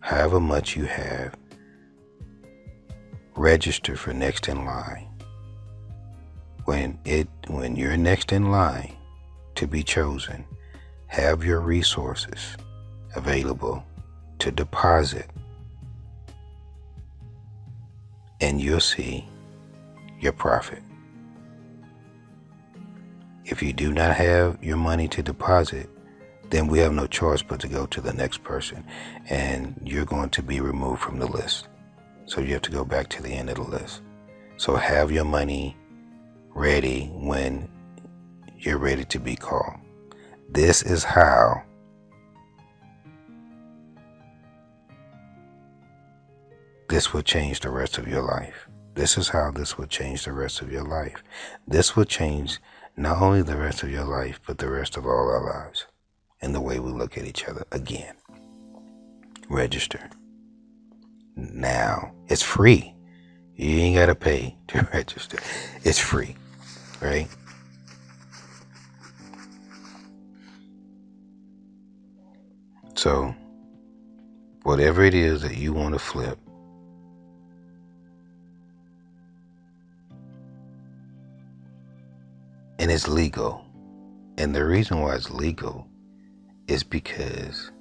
However much you have, register for next in line. When you're next in line to be chosen, have your resources available to deposit, and you'll see your profit. If you do not have your money to deposit, then we have no choice but to go to the next person, and you're going to be removed from the list. So you have to go back to the end of the list. So have your money ready when you're ready to be called. This is how this will change the rest of your life. This is how this will change the rest of your life. This will change not only the rest of your life, but the rest of all our lives and the way we look at each other. Again, register now. It's free. You ain't got to pay to register. It's free, right? So, whatever it is that you want to flip, and it's legal. And the reason why it's legal is because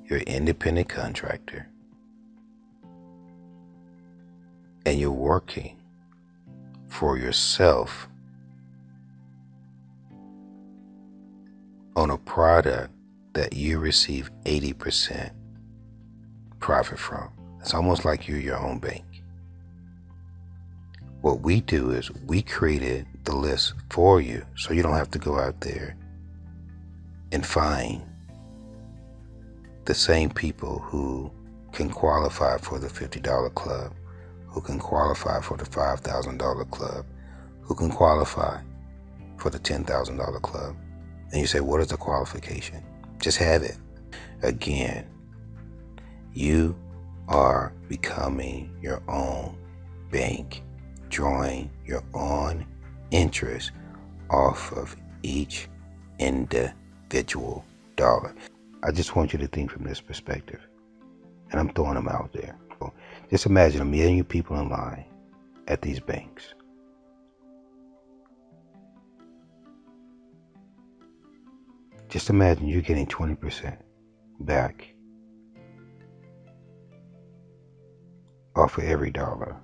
you're an independent contractor and you're working for yourself on a product that you receive 80% profit from. It's almost like you're your own bank. What we do is we created the list for you, so you don't have to go out there and find the same people who can qualify for the $50 club, who can qualify for the $5,000 club, who can qualify for the $10,000 club. And you say, what is the qualification? Just have it. Again, you are becoming your own bank, drawing your own interest off of each individual dollar. I just want you to think from this perspective, and I'm throwing them out there. Just imagine 1 million people in line at these banks. Just imagine you're getting 20% back off of every dollar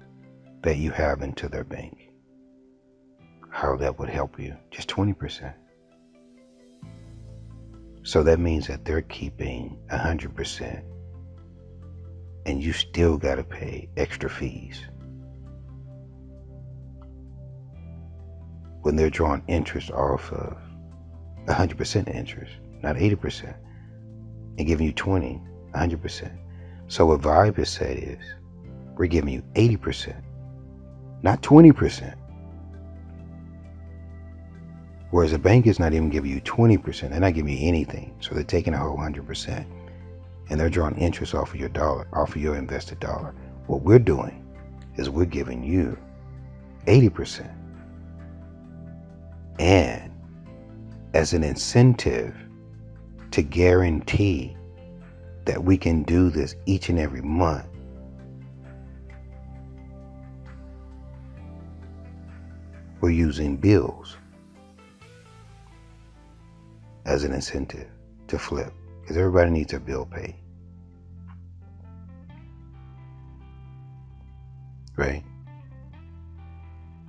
that you have into their bank. How that would help you, just 20%. So that means that they're keeping 100%, and you still got to pay extra fees when they're drawing interest off of 100% interest, not 80%, and giving you 100%. So what BELIVE has said is, we're giving you 80%, not 20%. Whereas the bank is not even giving you 20%, they're not giving you anything. So they're taking a whole 100%, and they're drawing interest off of your dollar, off of your invested dollar. What we're doing is we're giving you 80%. And as an incentive to guarantee that we can do this each and every month, we're using bills as an incentive to flip, because everybody needs their bill paid, right?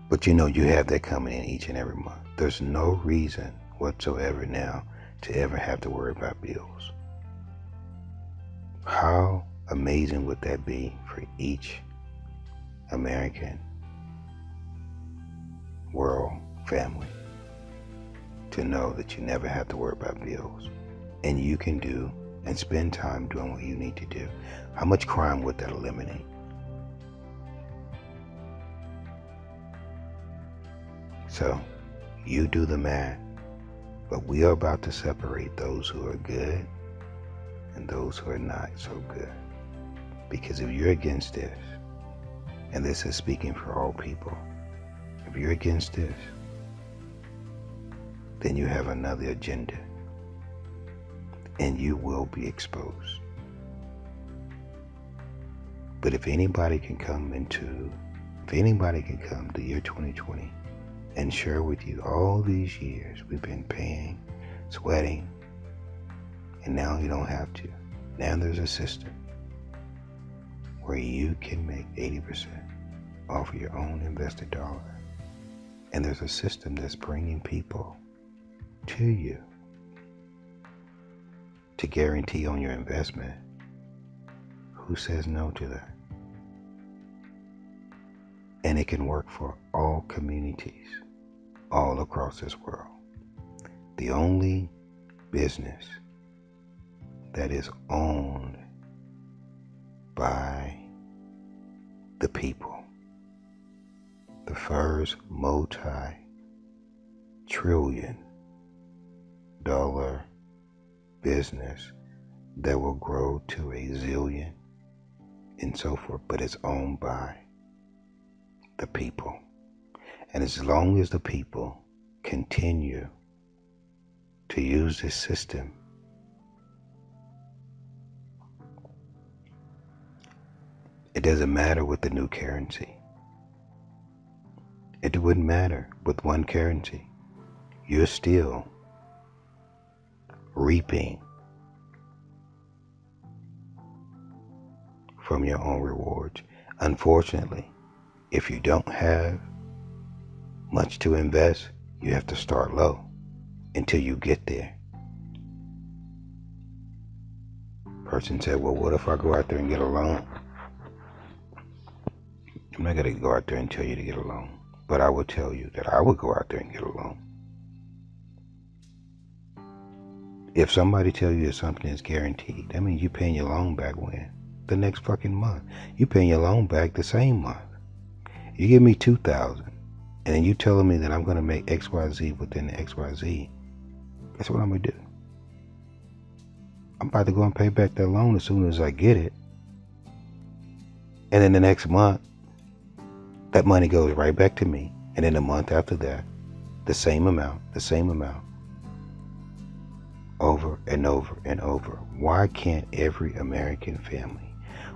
But you know you have that coming in each and every month. There's no reason whatsoever now to ever have to worry about bills. How amazing would that be for each American world family to know that you never have to worry about bills, and you can do and spend time doing what you need to do? How much crime would that eliminate? So you do the math, but we are about to separate those who are good and those who are not so good. Because if you're against this, and this is speaking for all people, if you're against this, then you have another agenda, and you will be exposed. But if anybody can come to year 2020 and share with you all these years we've been paying, sweating, and now you don't have to. Now there's a system where you can make 80% off of your own invested dollar. And there's a system that's bringing people to you to guarantee on your investment. Who says no to that? And it can work for all communities all across this world. The only business that is owned by the people, the first multi-trillion-dollar business that will grow to a zillion and so forth, but it's owned by the people. And as long as the people continue to use this system, it doesn't matter with the new currency. It wouldn't matter with one currency. You're still reaping from your own rewards. Unfortunately, if you don't have much to invest, you have to start low until you get there. Person said, well, what if I go out there and get a loan? I'm not going to go out there and tell you to get a loan, but I will tell you that I would go out there and get a loan. If somebody tells you that something is guaranteed, that means you're paying your loan back when? The next fucking month. You're paying your loan back the same month. You give me $2,000, and then you telling me that I'm going to make XYZ within the XYZ. That's what I'm going to do. I'm about to go and pay back that loan as soon as I get it. And then the next month, that money goes right back to me. And then the month after that, the same amount. Over and over and over. Why can't every American family,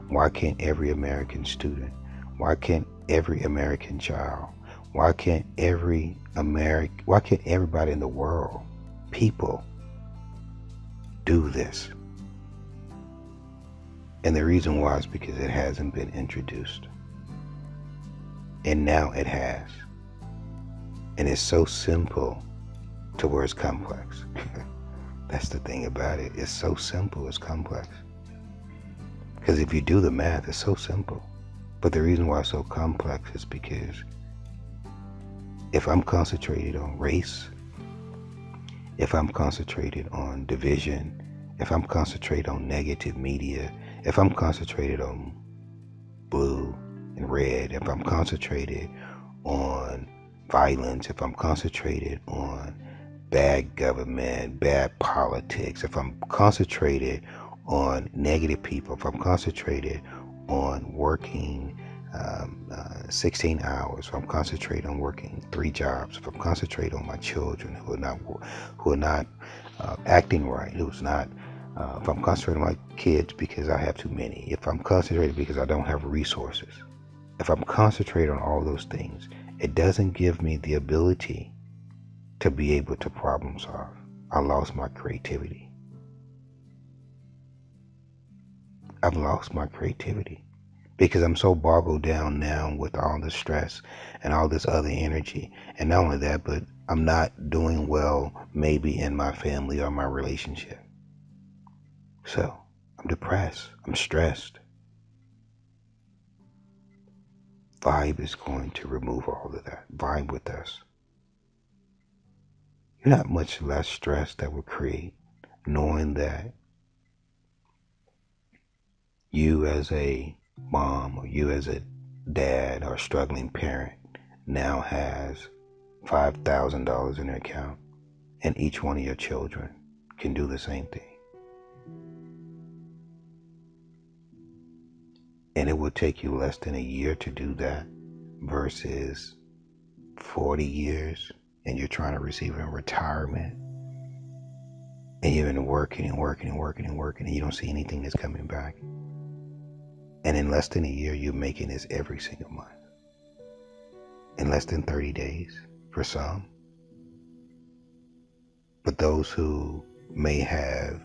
why can't every American student, why can't every American child, why can't everybody in the world, people, do this? And the reason why is because it hasn't been introduced. And now it has. And it's so simple to where it's complex. That's the thing about it. It's so simple, it's complex. Because if you do the math, it's so simple. But the reason why it's so complex is because if I'm concentrated on race, if I'm concentrated on division, if I'm concentrated on negative media, if I'm concentrated on blue and red, if I'm concentrated on violence, if I'm concentrated on bad government, bad politics, if I'm concentrated on negative people, if I'm concentrated on working 16 hours, if I'm concentrated on working 3 jobs, if I'm concentrated on my children who are not acting right, if I'm concentrating on my kids because I have too many, if I'm concentrated because I don't have resources, if I'm concentrated on all those things, it doesn't give me the ability to be able to problem solve. I lost my creativity. I've lost my creativity because I'm so boggled down now with all the stress and all this other energy. And not only that, but I'm not doing well maybe in my family or my relationship. So I'm depressed. I'm stressed. Vibe is going to remove all of that. Vibe with us. You're not much less stress that will create knowing that you as a mom or you as a dad or struggling parent now has $5,000 in their account, and each one of your children can do the same thing. And it will take you less than a year to do that versus 40 years and you're trying to receive a retirement and you've been working and you don't see anything that's coming back. And in less than a year, you're making this every single month. In less than 30 days for some. But those who may have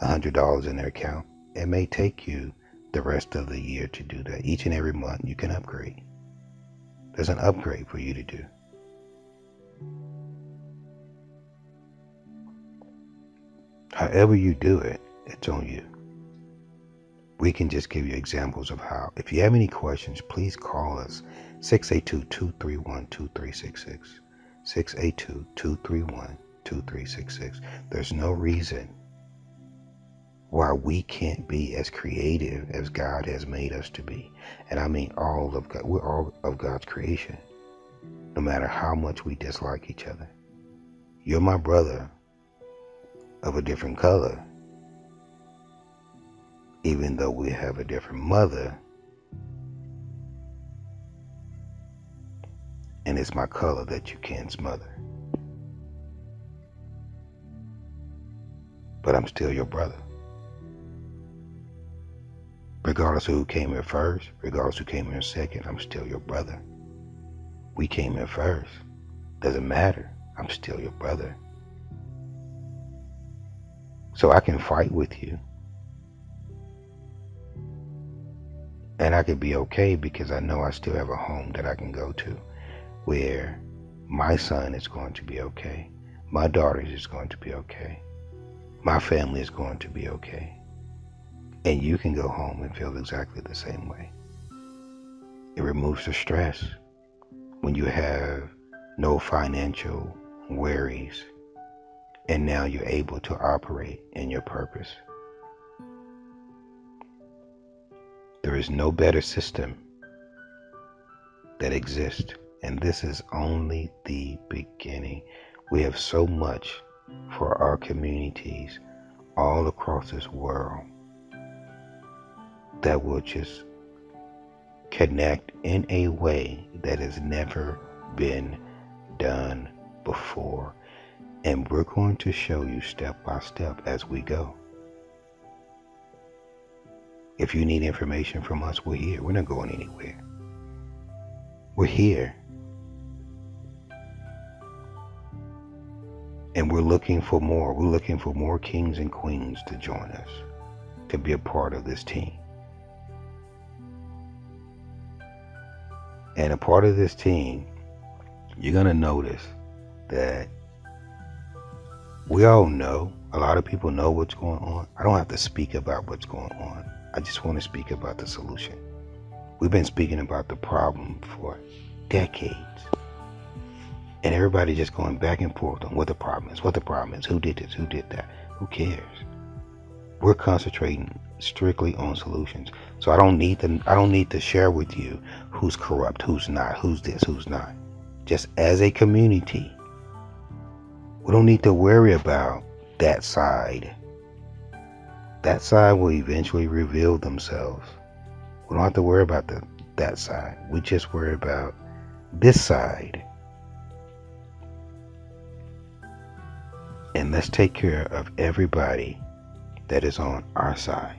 $100 in their account, it may take you the rest of the year to do that. Each and every month you can upgrade. There's an upgrade for you to do. However you do it, it's on you. We can just give you examples of how. If you have any questions, please call us 682-231-2366. 682-231-2366. There's no reason why we can't be as creative as God has made us to be. And I mean all of God. We're all of God's creation. No matter how much we dislike each other. You're my brother of a different color. Even though we have a different mother. And it's my color that you can't smother. But I'm still your brother. Regardless of who came here first, regardless of who came here second, I'm still your brother. We came here first. Doesn't matter. I'm still your brother. So I can fight with you. And I could be okay because I know I still have a home that I can go to where my son is going to be okay. My daughter is going to be okay. My family is going to be okay. And you can go home and feel exactly the same way. It removes the stress when you have no financial worries, and now you're able to operate in your purpose. There is no better system that exists, and this is only the beginning. We have so much for our communities all across this world that will just connect in a way that has never been done before. And we're going to show you step by step as we go. If you need information from us, we're here. We're not going anywhere. We're here. And we're looking for more. We're looking for more kings and queens to join us, to be a part of this team. And a part of this team, you're going to notice that we all know, a lot of people know what's going on. I don't have to speak about what's going on. I just want to speak about the solution. We've been speaking about the problem for decades. And everybody just going back and forth on what the problem is, who did this, who did that, who cares? We're concentrating strictly on solutions. So I don't need to share with you who's corrupt, who's not, who's this, who's not. Just as a community, we don't need to worry about that side. That side will eventually reveal themselves. We don't have to worry about that side. We just worry about this side. And let's take care of everybody that is on our side.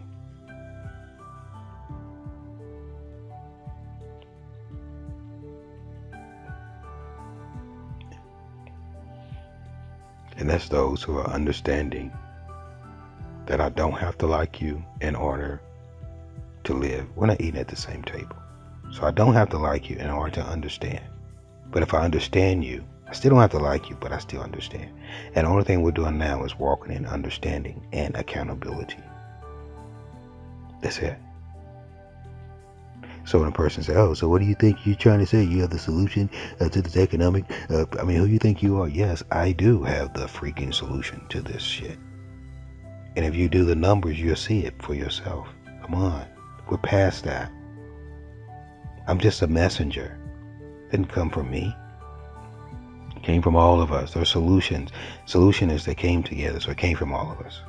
And that's those who are understanding that I don't have to like you in order to live. We're not eating at the same table. So I don't have to like you in order to understand. But if I understand you, I still don't have to like you, but I still understand. And the only thing we're doing now is walking in understanding and accountability. That's it. So when a person says, oh, so what do you think you're trying to say? You have the solution to this economic, who you think you are? Yes, I do have the freaking solution to this shit. And if you do the numbers, you'll see it for yourself. Come on. We're past that. I'm just a messenger. It didn't come from me. It came from all of us. There are solutions. Solutionists that came together, so it came from all of us.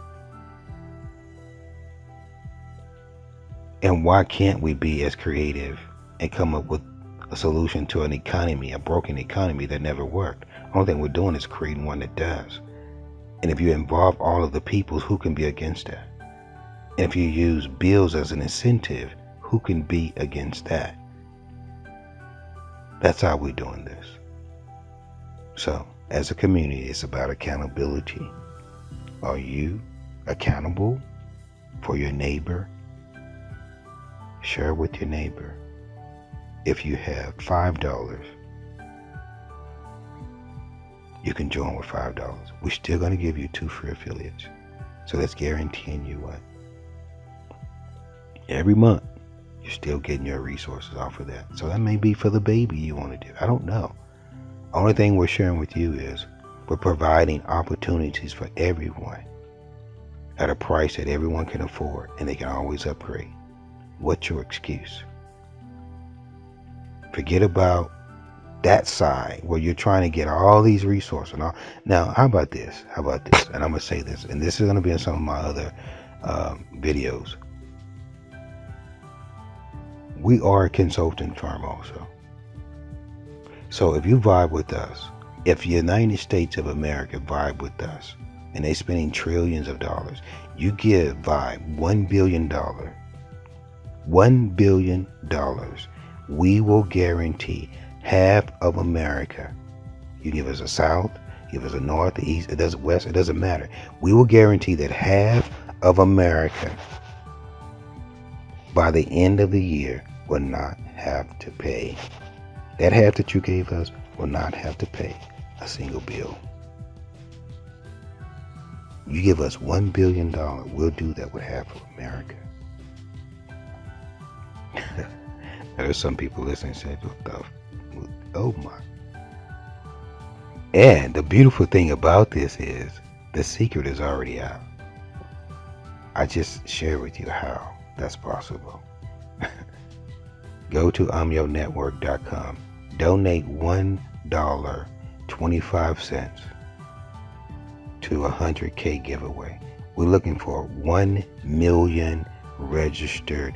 And why can't we be as creative and come up with a solution to an economy, a broken economy that never worked? The only thing we're doing is creating one that does. And if you involve all of the peoples, who can be against that? And if you use bills as an incentive, who can be against that? That's how we're doing this. So, as a community, it's about accountability. Are you accountable for your neighbor? Share with your neighbor. If you have $5, you can join with $5. We're still going to give you 2 free affiliates. So that's guaranteeing you what? Every month, you're still getting your resources off of that. So that may be for the baby you want to do. I don't know. Only thing we're sharing with you is we're providing opportunities for everyone at a price that everyone can afford, and they can always upgrade. What's your excuse? Forget about that side where you're trying to get all these resources. Now, how about this? And I'm going to say this, and this is going to be in some of my other videos. We are a consulting firm also. So if you vibe with us, if the United States of America vibe with us, and they're spending trillions of dollars, you give Vibe $1 billion. $1 billion. We will guarantee half of America. You give us a South, give us a North, the East, it doesn't West, it doesn't matter. We will guarantee that half of America by the end of the year will not have to pay. That half that you gave us will not have to pay a single bill. You give us $1 billion, we'll do that with half of America. There's some people listening saying, what the, oh my. And the beautiful thing about this is the secret is already out. I just share with you how that's possible. Go to I'mYourNetwork.com. Donate $1.25 to a 100K giveaway. We're looking for 1 million registered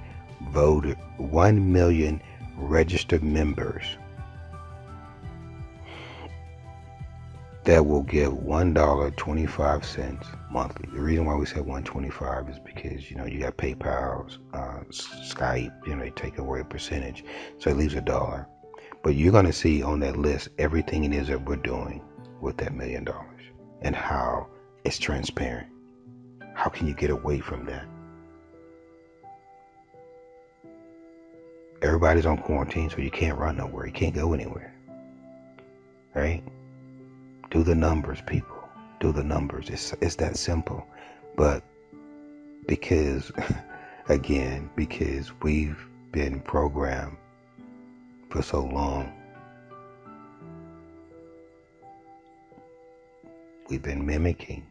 voter, 1 million registered members that will give $1.25 monthly. The reason why we said $1.25 is because, you know, you got PayPal, Skype, you know, they take away a percentage, so it leaves $1. But you're going to see on that list everything it is that we're doing with that $1 million and how it's transparent. How can you get away from that? Everybody's on quarantine, so you can't run nowhere. You can't go anywhere. Right? Do the numbers, people. Do the numbers. It's that simple. But because, again, because we've been programmed for so long, we've been mimicking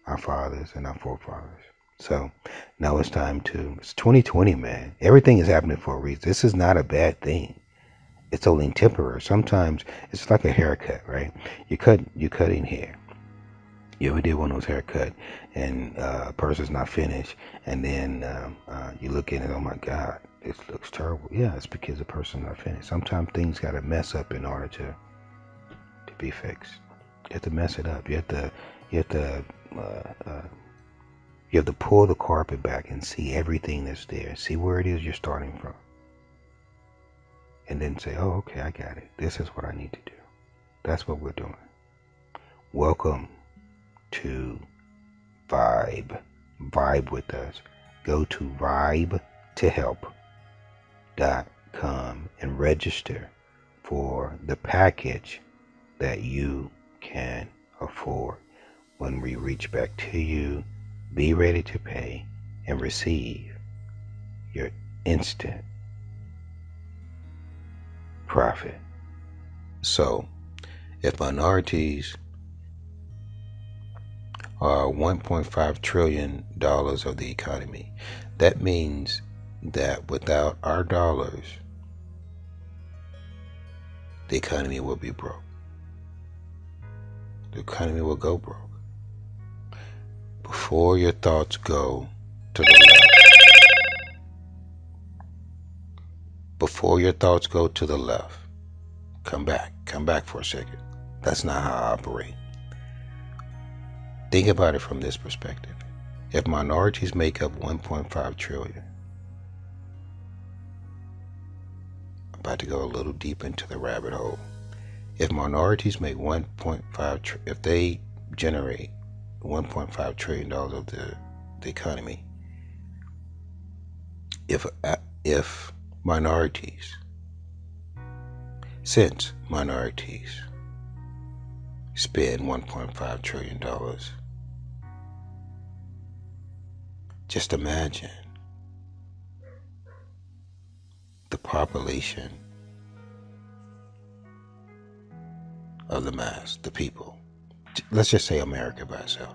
our fathers and our forefathers. So now it's it's 2020, man. Everything is happening for a reason. This is not a bad thing. It's only temporary. Sometimes it's like a haircut, right? You're cutting hair. You ever did one of those haircuts and a person's not finished, and then you look at it, oh my God, this looks terrible. Yeah, it's because the person's not finished. Sometimes things got to mess up in order to be fixed. You have to mess it up. You have to pull the carpet back and see everything that's there. See where it is you're starting from. And then say, oh, okay, I got it. This is what I need to do. That's what we're doing. Welcome to Vibe. Vibe with us. Go to vibetohelp.com and register for the package that you can afford. When we reach back to you, be ready to pay and receive your instant profit. So, if minorities are $1.5 trillion of the economy, that means that without our dollars, the economy will be broke. The economy will go broke. Before your thoughts go to the left, before your thoughts go to the left, come back for a second. That's not how I operate. Think about it from this perspective. If minorities make up 1.5 trillion, I'm about to go a little deep into the rabbit hole. If minorities make 1.5, if they generate $1.5 trillion of the economy, if minorities, since minorities spend $1.5 trillion, just imagine the population of the mass, the people. Let's just say America by itself.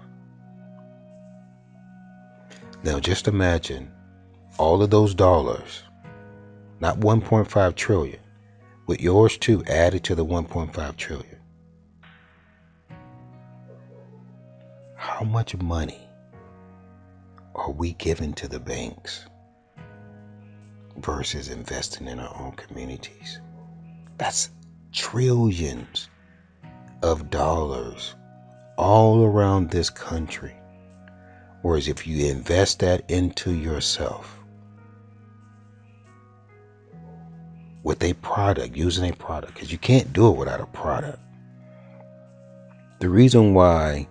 Now just imagine all of those dollars, not 1.5 trillion, with yours too added to the 1.5 trillion. How much money are we giving to the banks versus investing in our own communities? That's trillions of dollars all around this country. Whereas if you invest that into yourself with a product, using a product, because you can't do it without a product. The reason why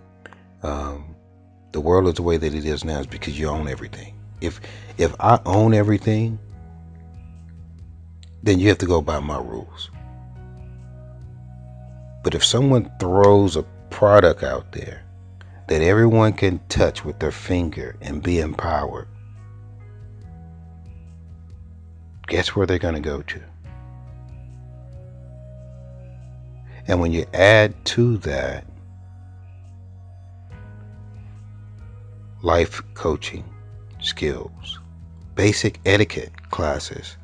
the world is the way that it is now is because you own everything. If I own everything, then you have to go by my rules. But if someone throws a product out there that everyone can touch with their finger and be empowered, guess where they're going to go to? And when you add to that life coaching skills, basic etiquette classes,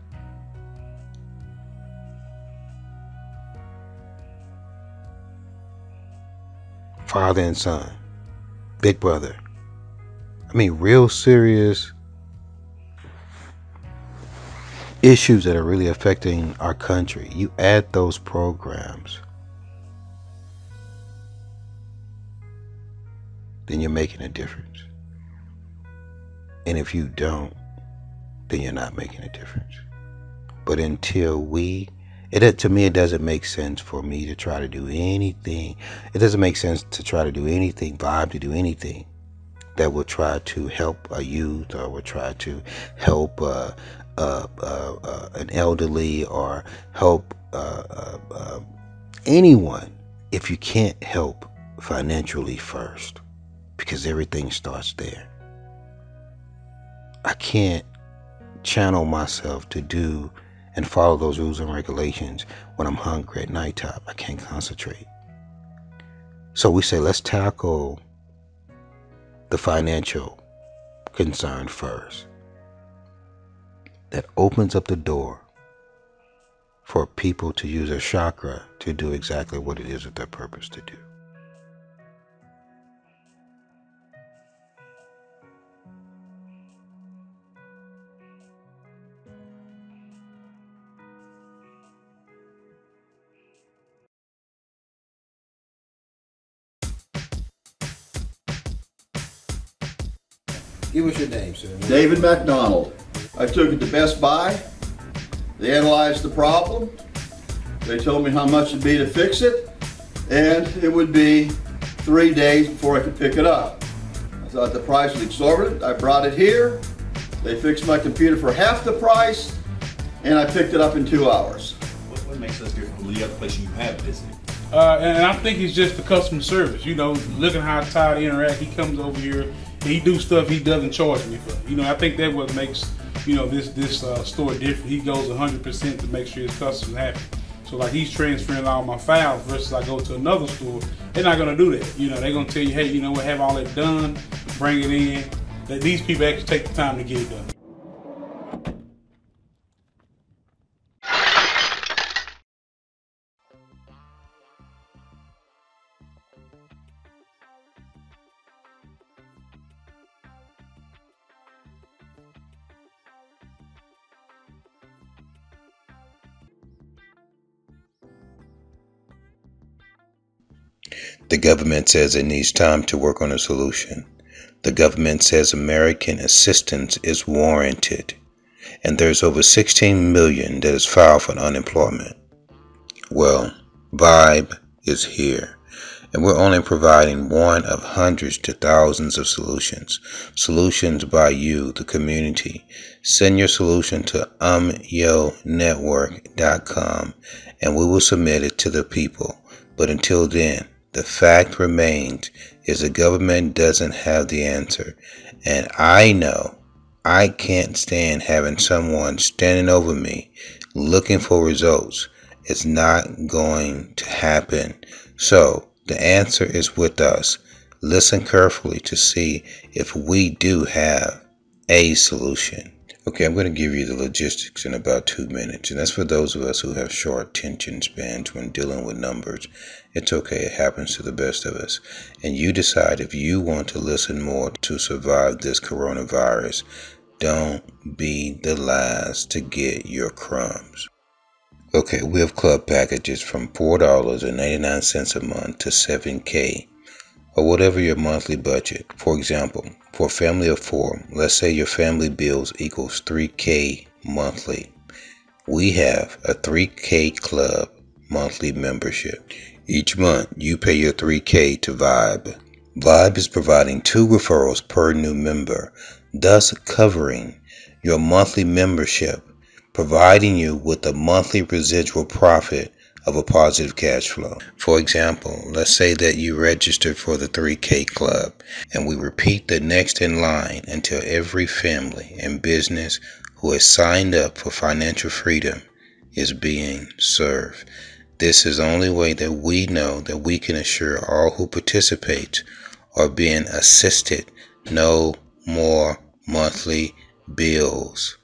father and son, big brother, I mean real serious issues that are really affecting our country, you add those programs, then you're making a difference. And if you don't, then you're not making a difference. But until to me, it doesn't make sense for me to try to do anything. It doesn't make sense to try to do anything, Vibe, to do anything that will try to help a youth or will try to help an elderly or help anyone if you can't help financially first, because everything starts there. I can't channel myself to do and follow those rules and regulations when I'm hungry at nighttime. I can't concentrate. So we say, let's tackle the financial concern first. That opens up the door for people to use their chakra to do exactly what it is that they're purpose to do. Give us your name, sir. David McDonald. I took it to Best Buy. They analyzed the problem. They told me how much it'd be to fix it, and it would be 3 days before I could pick it up. I thought the price was exorbitant. I brought it here. They fixed my computer for half the price, and I picked it up in 2 hours. What makes us different from the other place you have visited? And I think it's just the customer service. You know, looking how Todd interact, he comes over here, he do stuff he doesn't charge me for. You know, I think that what makes, you know, this store different. He goes 100% to make sure his customers happy. So like he's transferring all my files versus I go to another store, they're not gonna do that. You know, they're gonna tell you, hey, you know what, have all that done, bring it in. That these people actually take the time to get it done. The government says it needs time to work on a solution. The government says American assistance is warranted, and there's over 16 million that is filed for unemployment. Well, Vibe is here, and we're only providing one of hundreds to thousands of solutions. Solutions by you, the community. Send your solution to umyonetwork.com, and we will submit it to the people. But until then, the fact remains is the government doesn't have the answer. And I know I can't stand having someone standing over me looking for results. It's not going to happen. So the answer is with us. Listen carefully to see if we do have a solution. Okay, I'm going to give you the logistics in about 2 minutes, and that's for those of us who have short attention spans when dealing with numbers. It's okay, it happens to the best of us. And you decide if you want to listen more to survive this coronavirus. Don't be the last to get your crumbs. Okay, we have club packages from $4.99 a month to $7K, or whatever your monthly budget. For example, for a family of 4, let's say your family bills equals $3K monthly. We have a $3K club monthly membership. Each month, you pay your $3K to Vibe. Vibe is providing 2 referrals per new member, thus covering your monthly membership, providing you with a monthly residual profit of a positive cash flow. For example, let's say that you registered for the 3K club, and we repeat the next in line until every family and business who has signed up for financial freedom is being served. This is the only way that we know that we can assure all who participate are being assisted. No more monthly bills.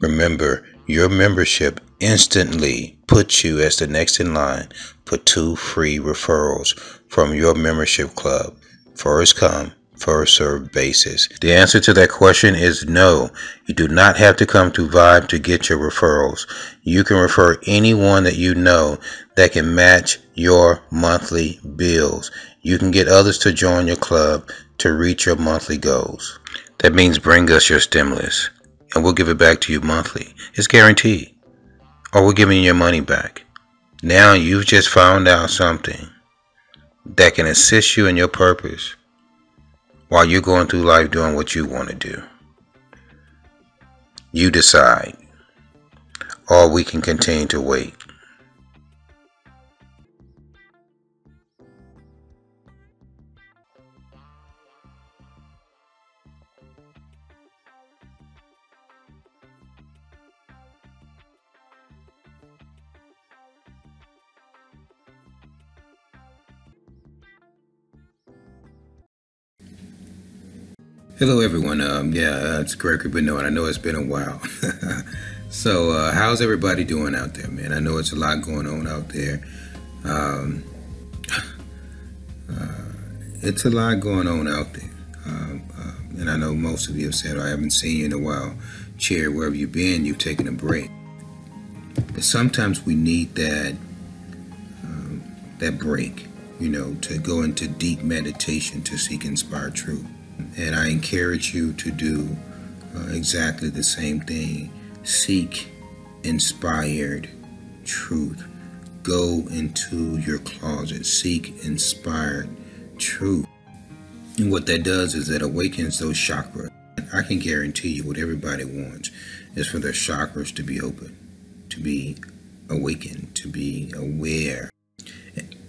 Remember, your membership instantly puts you as the next in line for 2 free referrals from your membership club. First come, first served basis. The answer to that question is no. You do not have to come to Vibe to get your referrals. You can refer anyone that you know that can match your monthly bills. You can get others to join your club to reach your monthly goals. That means bring us your stimulus and we'll give it back to you monthly. It's guaranteed. Or we're giving you your money back. Now you've just found out something that can assist you in your purpose while you're going through life doing what you want to do. You decide, or we can continue to wait. Hello everyone, it's Gregory Benoit. I know it's been a while. So how's everybody doing out there, man? I know it's a lot going on out there. It's a lot going on out there. And I know most of you have said, I haven't seen you in a while. Chair, wherever you've been, you've taken a break. But sometimes we need that break, to go into deep meditation to seek inspired truth. And I encourage you to do exactly the same thing. Seek inspired truth. Go into your closet. Seek inspired truth. And what that does is that awakens those chakras. I can guarantee you what everybody wants is for their chakras to be open, to be awakened, to be aware.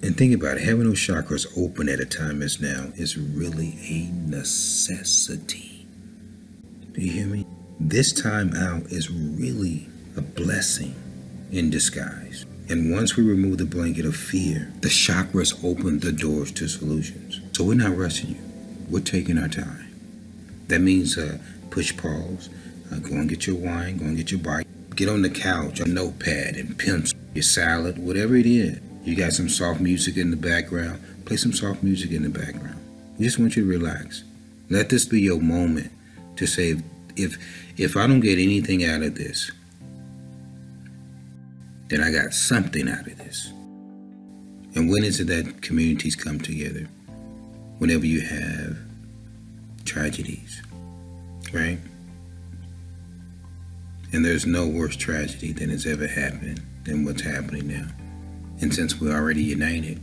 And think about it, having those chakras open at a time as now is really a necessity. Do you hear me? This time out is really a blessing in disguise. And once we remove the blanket of fear, the chakras open the doors to solutions. So we're not rushing you. We're taking our time. That means push pause, go and get your wine, go and get your bike, get on the couch, a notepad and pencil, your salad, whatever it is. You got some soft music in the background. Play some soft music in the background. We just want you to relax. Let this be your moment to say, if I don't get anything out of this, then I got something out of this. And when is it that communities come together? Whenever you have tragedies, right? And there's no worse tragedy than has ever happened than what's happening now. And since we're already united,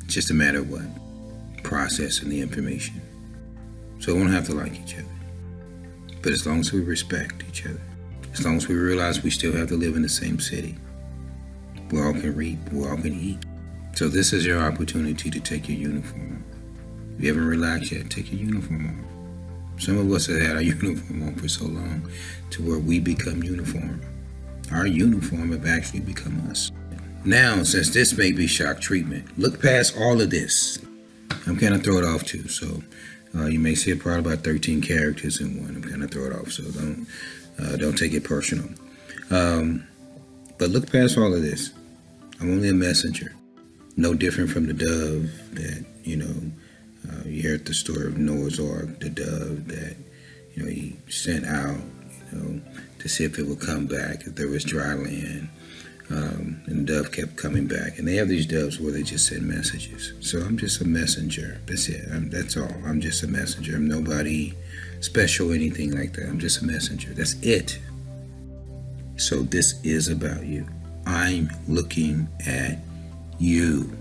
it's just a matter of what? Processing the information. So we don't have to like each other. But as long as we respect each other, as long as we realize we still have to live in the same city, we all can reap, we all can eat. So this is your opportunity to take your uniform off. If you haven't relaxed yet, take your uniform off. Some of us have had our uniform on for so long to where we become uniform. Our uniform have actually become us. Now, since this may be shock treatment, look past all of this. I'm kind of throw it off too, so you may see probably about 13 characters in one. I'm kind of throw it off, so don't take it personal. But look past all of this. I'm only a messenger, no different from the dove that you heard the story of Noah's Ark, the dove that he sent out, to see if it would come back if there was dry land. And the dove kept coming back. And they have these doves where they just send messages. So I'm just a messenger. That's it. That's all. I'm just a messenger. I'm nobody special or anything like that. I'm just a messenger. That's it. So this is about you. I'm looking at you.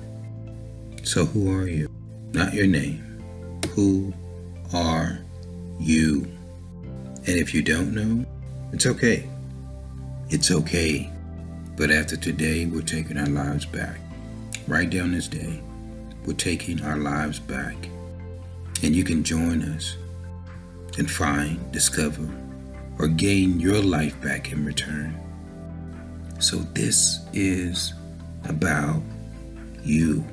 So who are you? Not your name. Who are you? And if you don't know, it's okay. It's okay. But after today, we're taking our lives back. Write down this day. We're taking our lives back. And you can join us and find, discover, or gain your life back in return. So this is about you.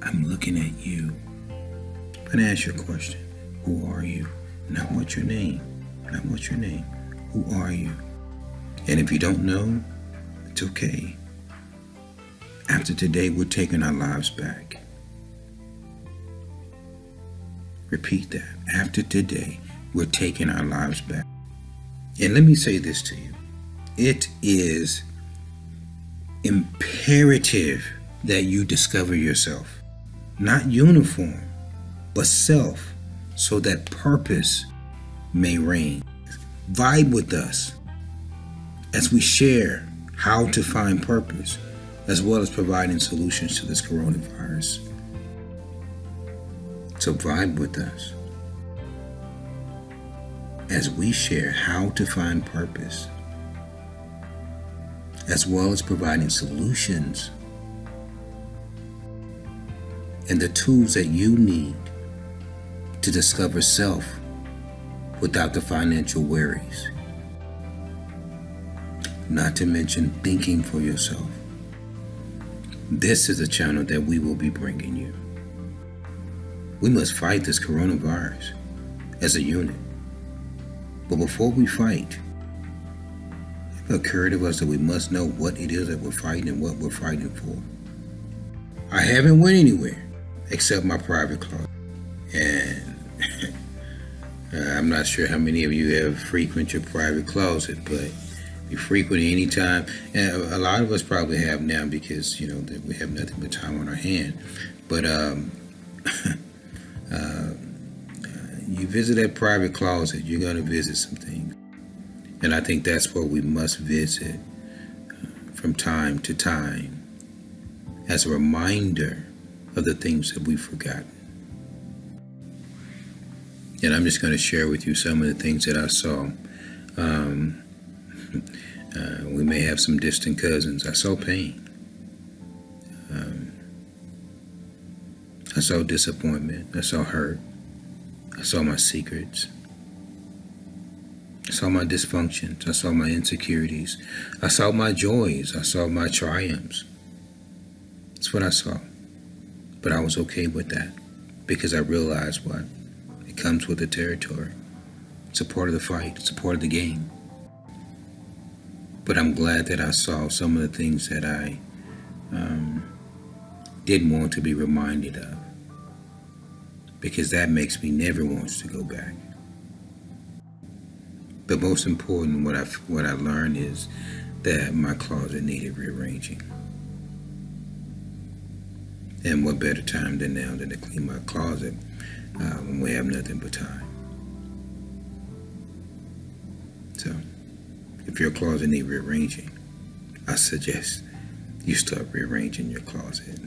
I'm looking at you. I'm going to ask you a question. Who are you? Not what's your name. Not what's your name. Who are you? And if you don't know, it's okay. After today, we're taking our lives back. Repeat that. After today, we're taking our lives back. And let me say this to you. It is imperative that you discover yourself. Not uniform, but self, so that purpose may reign. Vibe with us as we share how to find purpose, as well as providing solutions to this coronavirus. So vibe with us as we share how to find purpose, as well as providing solutions and the tools that you need to discover self without the financial worries. Not to mention thinking for yourself. This is a channel that we will be bringing you. We must fight this coronavirus as a unit. But before we fight, it occurred to us that we must know what it is that we're fighting and what we're fighting for. I haven't went anywhere except my private closet. And I'm not sure how many of you have frequented your private closet, but you frequent it anytime. And a lot of us probably have now because, you know, that we have nothing but time on our hand. But you visit that private closet, you're going to visit some things. And I think that's what we must visit from time to time as a reminder of the things that we've forgotten. And I'm just going to share with you some of the things that I saw. We may have some distant cousins. I saw pain. I saw disappointment. I saw hurt. I saw my secrets. I saw my dysfunctions. I saw my insecurities. I saw my joys. I saw my triumphs. That's what I saw. But I was okay with that because I realized what? It comes with the territory. It's a part of the fight. It's a part of the game. But I'm glad that I saw some of the things that I didn't want to be reminded of, because that makes me never want to go back. But most important, what I learned is that my closet needed rearranging. And what better time than now than to clean my closet when we have nothing but time. So, if your closet needs rearranging, I suggest you start rearranging your closet.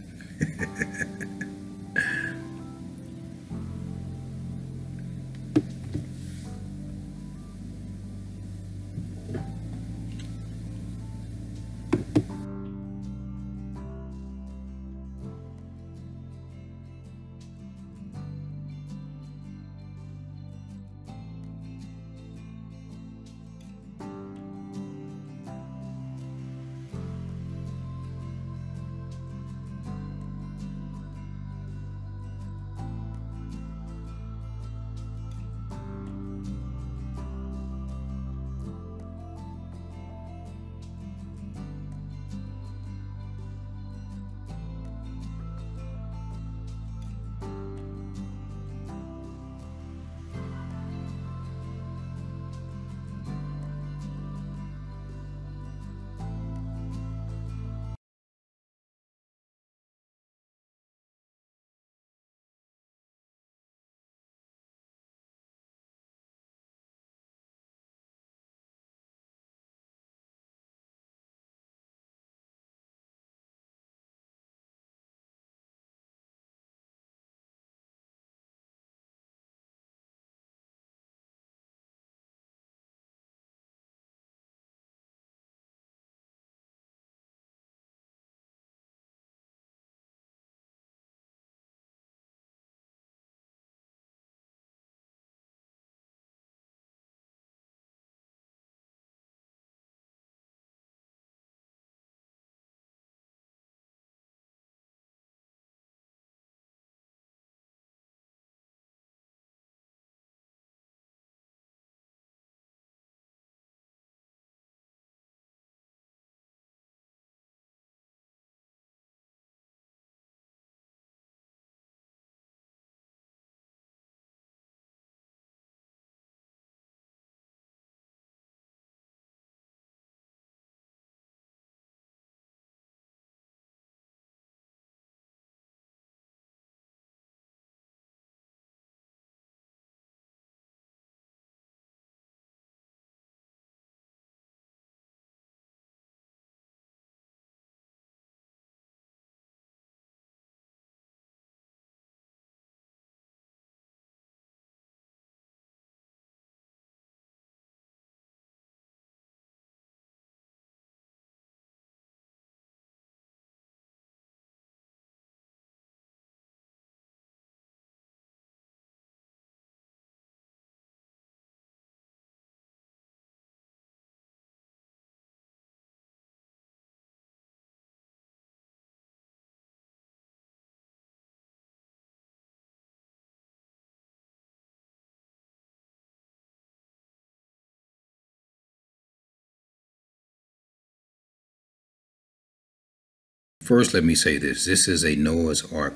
First, let me say this. This is a Noah's Ark.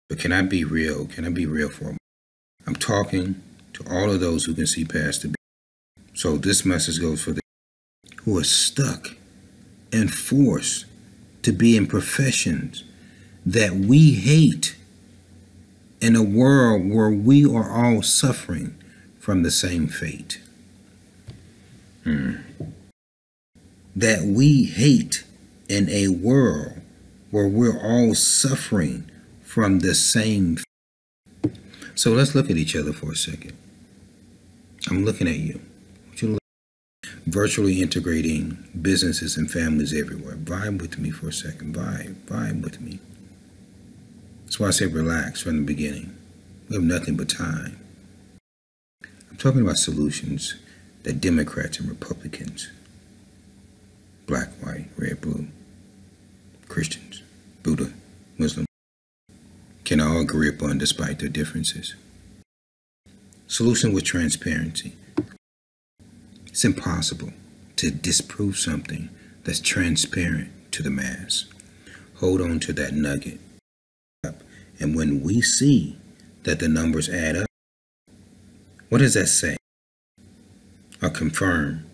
But can I be real? Can I be real for a moment? I'm talking to all of those who can see past the beat. So this message goes for the who are stuck and forced to be in professions that we hate in a world where we are all suffering from the same fate. That we hate in a world where we're all suffering from the same fate. So let's look at each other for a second. I'm looking at you. Virtually integrating businesses and families everywhere. Vibe with me for a second. Vibe with me. That's why I said relax from the beginning. We have nothing but time. I'm talking about solutions that Democrats and Republicans, black, white, red, blue, Christians, Buddha, Muslim, can all agree upon despite their differences. Solution with transparency. It's impossible to disprove something that's transparent to the mass. Hold on to that nugget. And when we see that the numbers add up, what does that say or confirm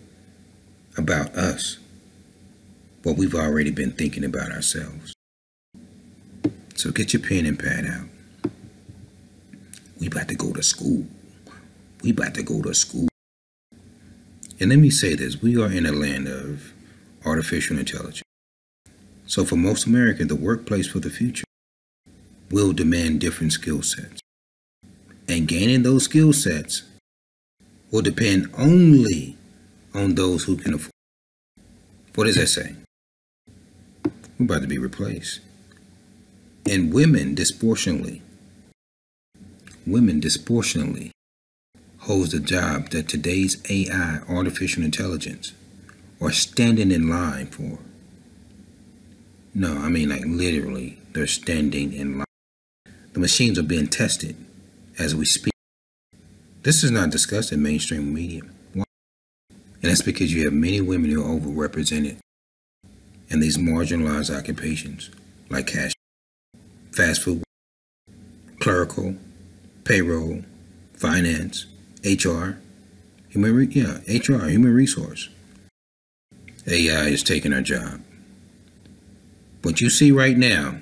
about us what we've already been thinking about ourselves? So get your pen and pad out. We about to go to school. We about to go to school. And let me say this, we are in a land of artificial intelligence. So for most Americans, the workplace for the future will demand different skill sets. And gaining those skill sets will depend only on those who can afford. What does that say? We're about to be replaced. And women disproportionately holds the job that today's AI, artificial intelligence, are standing in line for. No, I mean like literally, they're standing in line. The machines are being tested as we speak. This is not discussed in mainstream media. Why? And that's because you have many women who are overrepresented in these marginalized occupations like cash, fast food, clerical, payroll, finance, HR, human resource. AI is taking our job. What you see right now,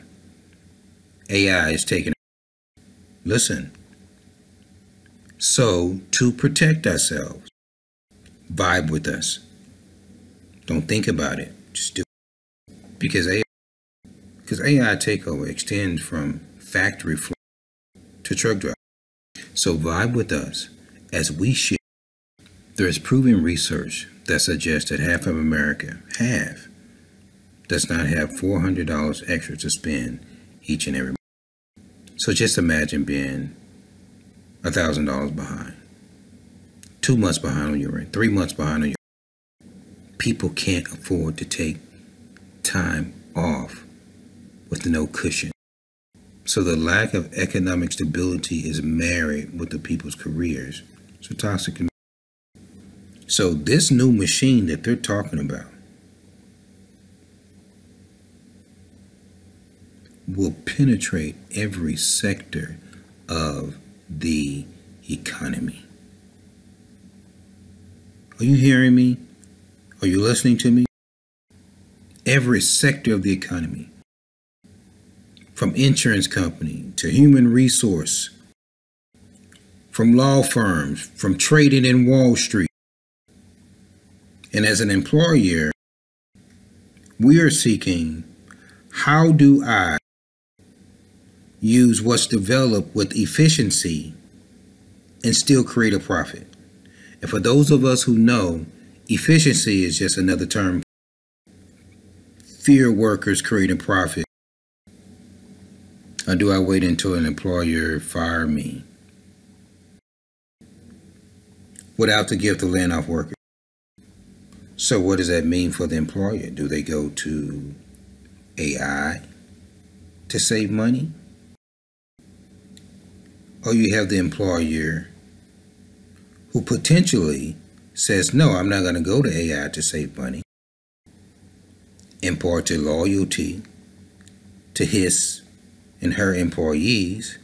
AI is taking. Listen. So to protect ourselves, vibe with us. Don't think about it. Just do it. Because AI takeover extends from factory floor to truck driver. So vibe with us as we shift. There is proven research that suggests that half of America, does not have $400 extra to spend each and every month. So just imagine being $1,000 behind, 2 months behind on your rent, 3 months behind on your rent. People can't afford to take time off with no cushion. So the lack of economic stability is married with the people's careers. So toxic. So this new machine that they're talking about will penetrate every sector of the economy. Are you hearing me? Are you listening to me? Every sector of the economy. From insurance company to human resource, from law firms, from trading in Wall Street. And as an employer, we are seeking, how do I use what's developed with efficiency and still create a profit? And for those of us who know, efficiency is just another term. Fear workers creating profit. Or do I wait until an employer fire me without the gift of laying off workers? So what does that mean for the employer? Do they go to AI to save money? Or you have the employer who potentially says, no, I'm not going to go to AI to save money, in part to loyalty to his and her employees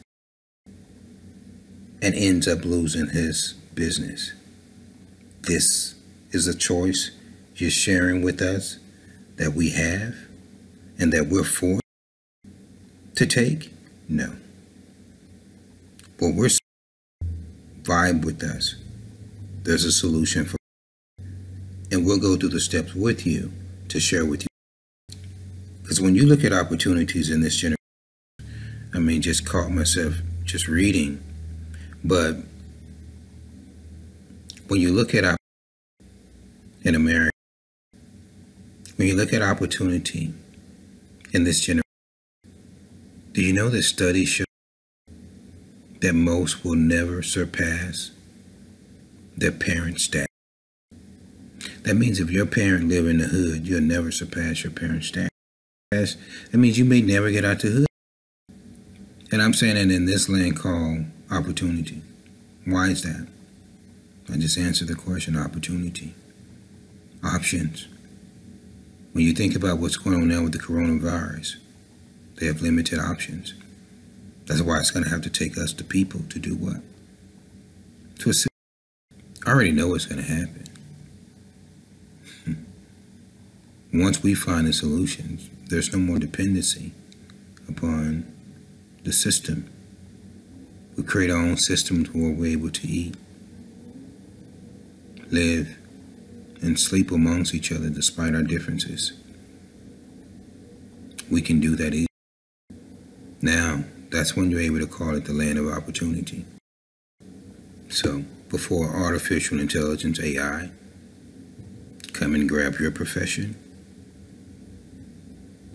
and ends up losing his business. This is a choice you're sharing with us that we have and that we're forced to take? No. What we're saying, vibe with us. There's a solution for it. And we'll go through the steps with you to share with you. Because when you look at opportunities in this generation, I mean, just caught myself just reading, but when you look at in America, when you look at opportunity in this generation, do you know that studies show that most will never surpass their parents' status? That means if your parent live in the hood, you'll never surpass your parents' status. That means you may never get out the hood. And I'm saying that in this land called opportunity. Why is that? I just answered the question, opportunity. Options. When you think about what's going on now with the coronavirus, they have limited options. That's why it's going to have to take us, the people, to do what? To assist. I already know what's going to happen. Once we find the solutions, there's no more dependency upon the system. We create our own systems where we're able to eat, live, and sleep amongst each other despite our differences. We can do that easily. Now, that's when you're able to call it the land of opportunity. So, before artificial intelligence, AI, come and grab your profession,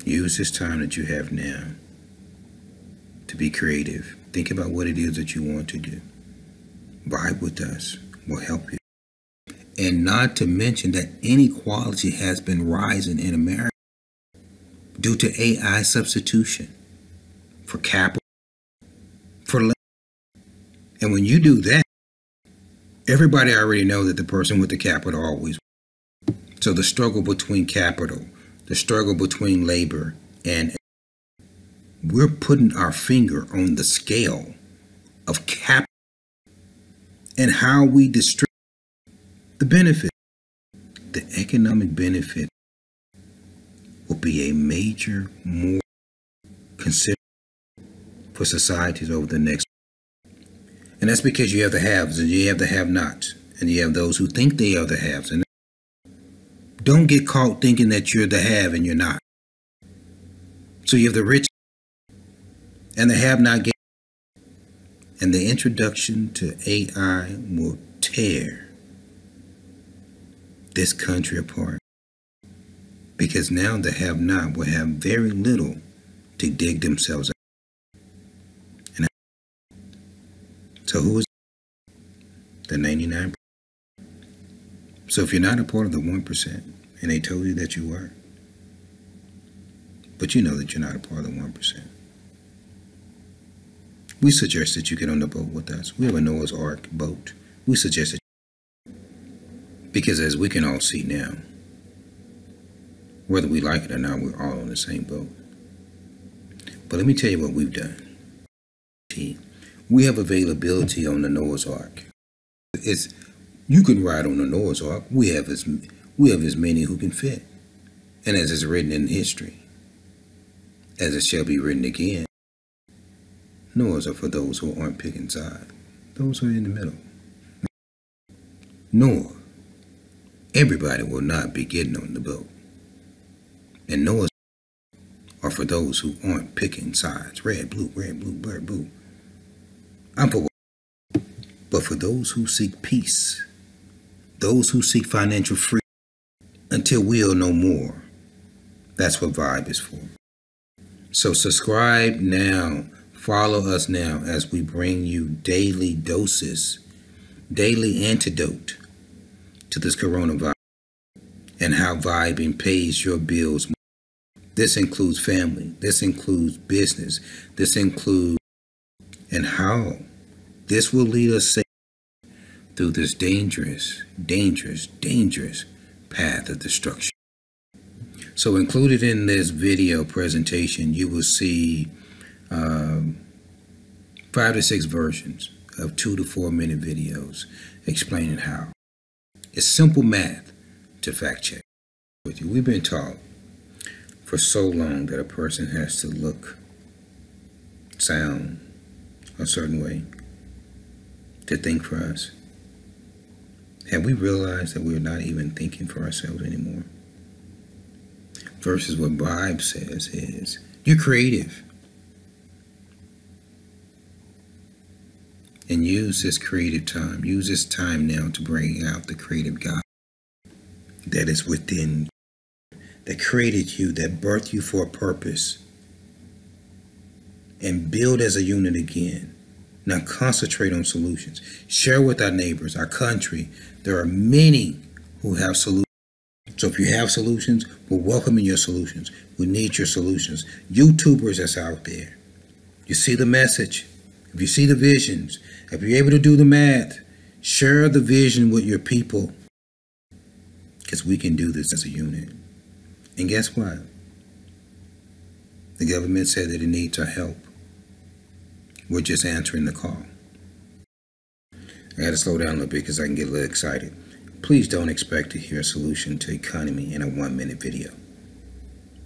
use this time that you have now to be creative. Think about what it is that you want to do. Vibe with us. We'll help you. And not to mention that inequality has been rising in America due to AI substitution for capital, for labor. And when you do that, everybody already knows that the person with the capital always wins. So the struggle between capital, the struggle between labor, and we're putting our finger on the scale of capital and how we distribute the benefit. The economic benefit will be a major more considered for societies over the next. And that's because you have the haves and you have the have-nots, and you have those who think they are the haves. And don't get caught thinking that you're the have and you're not. So you have the rich and the have-not. And the introduction to AI will tear this country apart, because now the have-not will have very little to dig themselves out. And so who is the 99%? So if you're not a part of the 1%, and they told you that you were, but you know that you're not a part of the 1%, we suggest that you get on the boat with us. We have a Noah's Ark boat. We suggest that, because as we can all see now, whether we like it or not, we're all on the same boat. But let me tell you what we've done. We have availability on the Noah's Ark. You can ride on the Noah's Ark. We have as many who can fit. And as is written in history, as it shall be written again, Noahs are for those who aren't picking sides. Those who are in the middle. Noah, everybody will not be getting on the boat. And Noahs are for those who aren't picking sides. Red, blue, bird, blue. I'm for what? But for those who seek peace, those who seek financial freedom, until we'll know more. That's what Vibe is for. So subscribe now. Follow us now as we bring you daily doses, daily antidote to this coronavirus, and how vibing pays your bills. This includes family. This includes business. This includes, and how this will lead us safe through this dangerous, dangerous, dangerous path of destruction. So included in this video presentation, you will see 5 to 6 versions of 2 to 4 minute videos explaining how. It's simple math to fact check with you. We've been taught for so long that a person has to look, sound a certain way to think for us. Have we realized that we're not even thinking for ourselves anymore? Versus what BELIVE says is, you're creative. And use this creative time. Use this time now to bring out the creative God that is within, that created you, that birthed you for a purpose. And build as a unit again. Now concentrate on solutions. Share with our neighbors, our country. There are many who have solutions. So if you have solutions, we're welcoming your solutions. We need your solutions. YouTubers that's out there. You see the message. If you see the visions, if you're able to do the math, share the vision with your people. Because we can do this as a unit. And guess what? The government said that it needs our help. We're just answering the call. I got to slow down a little bit because I can get a little excited. Please don't expect to hear a solution to economy in a 1-minute video.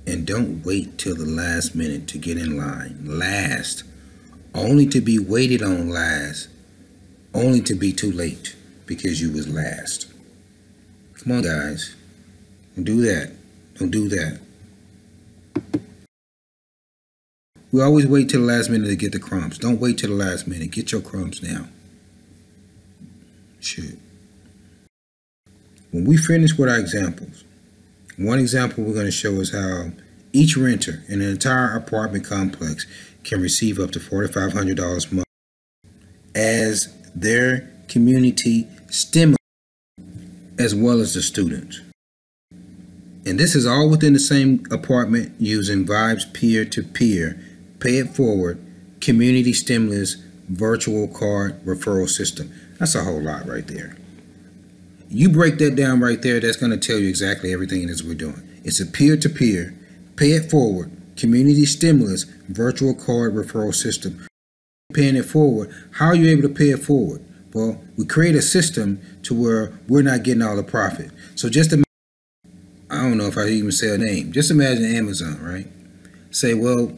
And don't wait till the last minute to get in line. Last. Only to be waited on last. Only to be too late because you was last. Come on, guys. Don't do that. Don't do that. We always wait till the last minute to get the crumbs. Don't wait till the last minute. Get your crumbs now. Shit. When we finish with our examples, one example we're going to show is how each renter in an entire apartment complex can receive up to $4,500 a month as their community stimulus, as well as the students. And this is all within the same apartment using Vibe's peer-to-peer, pay it forward, community stimulus, virtual card referral system. That's a whole lot right there. You break that down right there, that's going to tell you exactly everything that we're doing. It's a peer-to-peer, pay it forward, community stimulus, virtual card referral system. Paying it forward, how are you able to pay it forward? Well, we create a system to where we're not getting all the profit. So just imagine, I don't know if I even say a name. Just imagine Amazon, right? Say, well,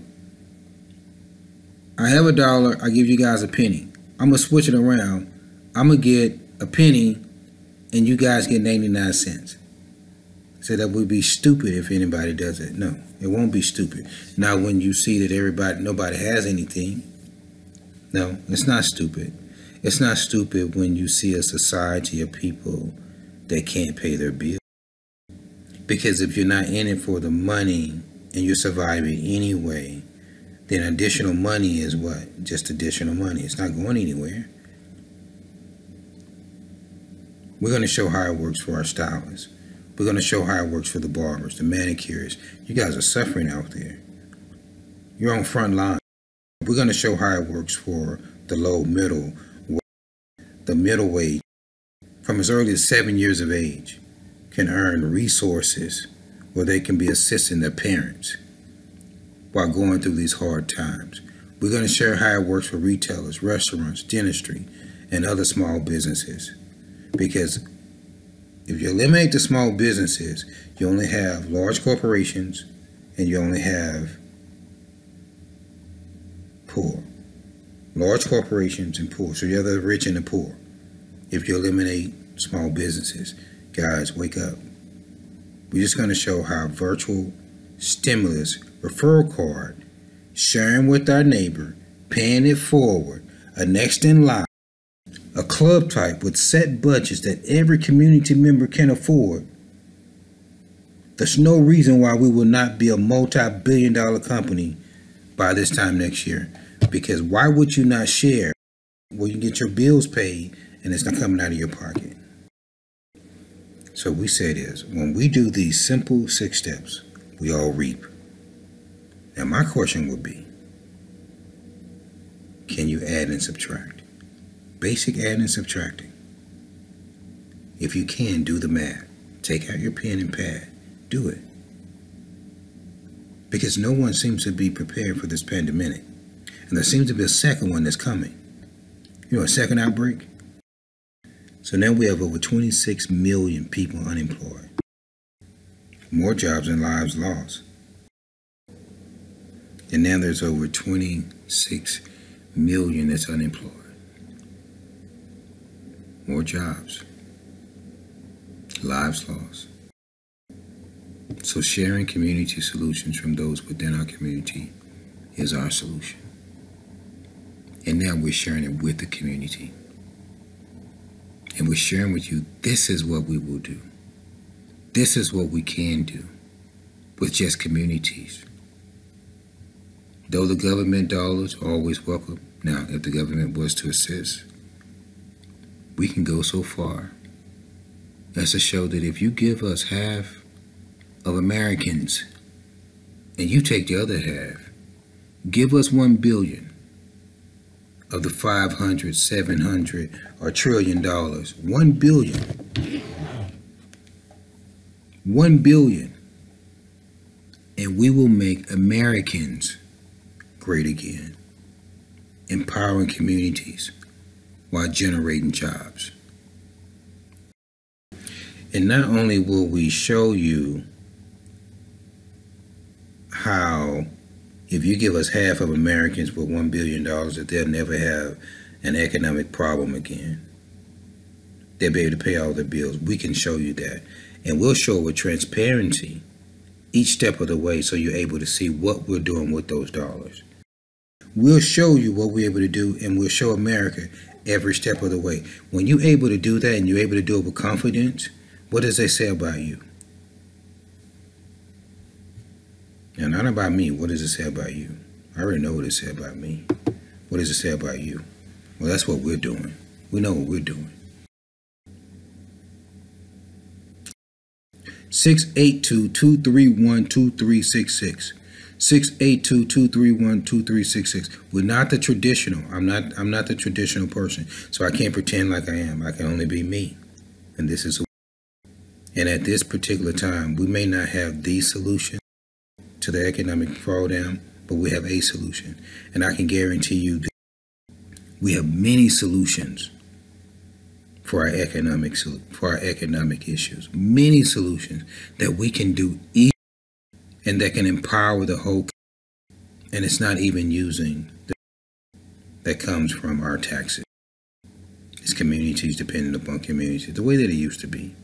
I have $1, I give you guys a penny. I'm going to switch it around. I'm going to get a penny and you guys get 99 cents. So that would be stupid if anybody does it. No, it won't be stupid. Now, when you see that nobody has anything, no, it's not stupid. It's not stupid when you see a society of people that can't pay their bills. Because if you're not in it for the money and you're surviving anyway, then additional money is what? Just additional money. It's not going anywhere. We're going to show how it works for our stylists. We're going to show how it works for the barbers, the manicurists. You guys are suffering out there. You're on front line. We're going to show how it works for the low, middle, the middle wage. From as early as 7 years of age, can earn resources where they can be assisting their parents while going through these hard times. We're going to share how it works for retailers, restaurants, dentistry, and other small businesses. Because if you eliminate the small businesses, you only have large corporations and you only have poor. Large corporations and poor. So you have the rich and the poor. If you eliminate small businesses, guys, wake up. We're just going to show how virtual stimulus referral card, sharing with our neighbor, paying it forward, a next in line, a club type with set budgets that every community member can afford. There's no reason why we will not be a multi-billion-dollar company by this time next year. Because why would you not share where you get your bills paid and it's not coming out of your pocket? So we say this, when we do these simple 6 steps, we all reap. Now my question would be, can you add and subtract? Basic adding and subtracting. If you can, do the math. Take out your pen and pad. Do it. because no one seems to be prepared for this pandemic. And there seems to be a second one that's coming. You know, a second outbreak. So now we have over 26 million people unemployed. More jobs and lives lost. And now there's over 26 million that's unemployed. More jobs. Lives lost. So sharing community solutions from those within our community is our solution. And now we're sharing it with the community. And we're sharing with you, this is what we will do. This is what we can do with just communities. Though the government dollars are always welcome, now if the government was to assist, we can go so far as to show that if you give us half of Americans and you take the other half, give us 1 billion of the 500, 700, or $1 trillion. 1 billion. 1 billion. And we will make Americans great again, empowering communities while generating jobs. And not only will we show you how, if you give us half of Americans with $1 billion, that they'll never have an economic problem again. They'll be able to pay all their bills. We can show you that. And we'll show with transparency each step of the way so you're able to see what we're doing with those dollars. We'll show you what we're able to do, and we'll show America every step of the way. When you're able to do that and you're able to do it with confidence, what does that say about you? Now, not about me. What does it say about you? I already know what it says about me. What does it say about you? Well, that's what we're doing. We know what we're doing. 682-231-2366. 682-231-2366. We're not the traditional. I'm not the traditional person. So I can't pretend like I am. I can only be me. And this is and at this particular time, we may not have the solution to the economic drawdown, but we have a solution. And I can guarantee you that we have many solutions for our economic issues. Many solutions that we can do easily and that can empower the whole country. And it's not even using that comes from our taxes. It's communities dependent upon communities, the way that it used to be.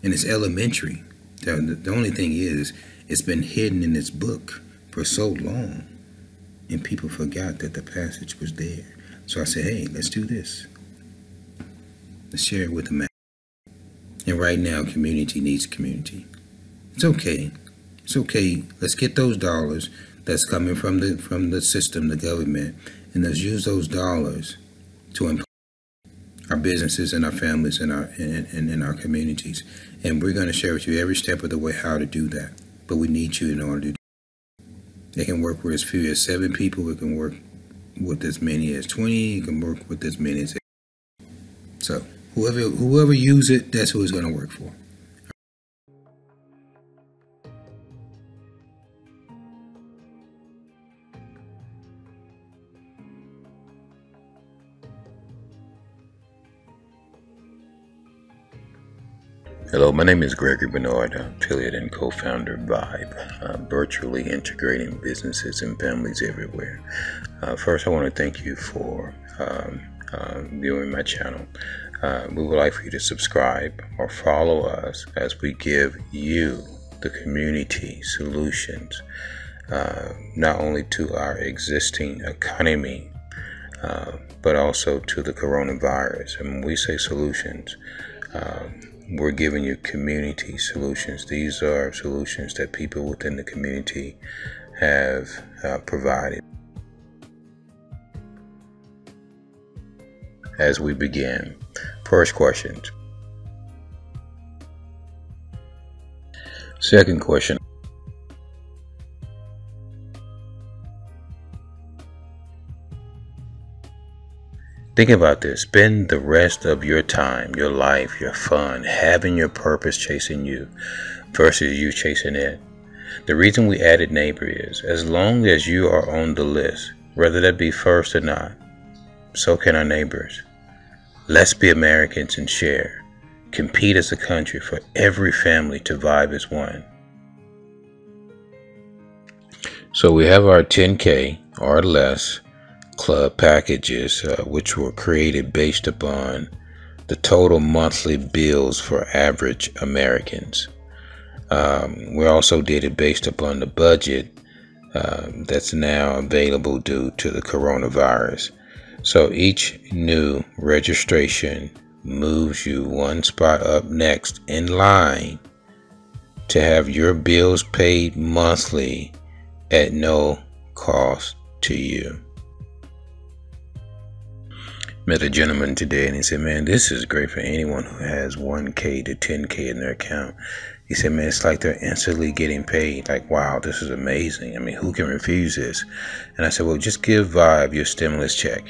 And it's elementary. The only thing is, it's been hidden in this book for so long, and people forgot that the passage was there. So I said, hey, let's do this. Let's share it with the masses. And right now, community needs community. It's okay. It's okay. Let's get those dollars that's coming from the system, the government, and let's use those dollars to empower our businesses and our families and in our communities. And we're going to share with you every step of the way how to do that. But we need you in order to do that. It can work with as few as 7 people. It can work with as many as 20. It can work with as many as 8. So whoever use it, that's who it's going to work for. Hello, my name is Gregory Bernard, affiliate and co-founder of BELIVE, virtually integrating businesses and families everywhere. First, I want to thank you for viewing my channel. We would like for you to subscribe or follow us as we give you, the community, solutions, not only to our existing economy, but also to the coronavirus. And when we say solutions, we're giving you community solutions. These are solutions that people within the community have provided. As we begin, first question. Second question. Think about this. Spend the rest of your time, your life, your fun, having your purpose chasing you versus you chasing it. The reason we added neighbor is, as long as you are on the list, whether that be first or not, so can our neighbors. Let's be Americans and share. Compete as a country for every family to vibe as one. So we have our 10K or less club packages, which were created based upon the total monthly bills for average Americans. We also did it based upon the budget that's now available due to the coronavirus. So each new registration moves you one spot up next in line to have your bills paid monthly at no cost to you. Met a gentleman today and he said, man, this is great for anyone who has 1K to 10K in their account. He said, man, it's like they're instantly getting paid. Like, wow, this is amazing. I mean, who can refuse this? And I said, well, just give Vibe your stimulus check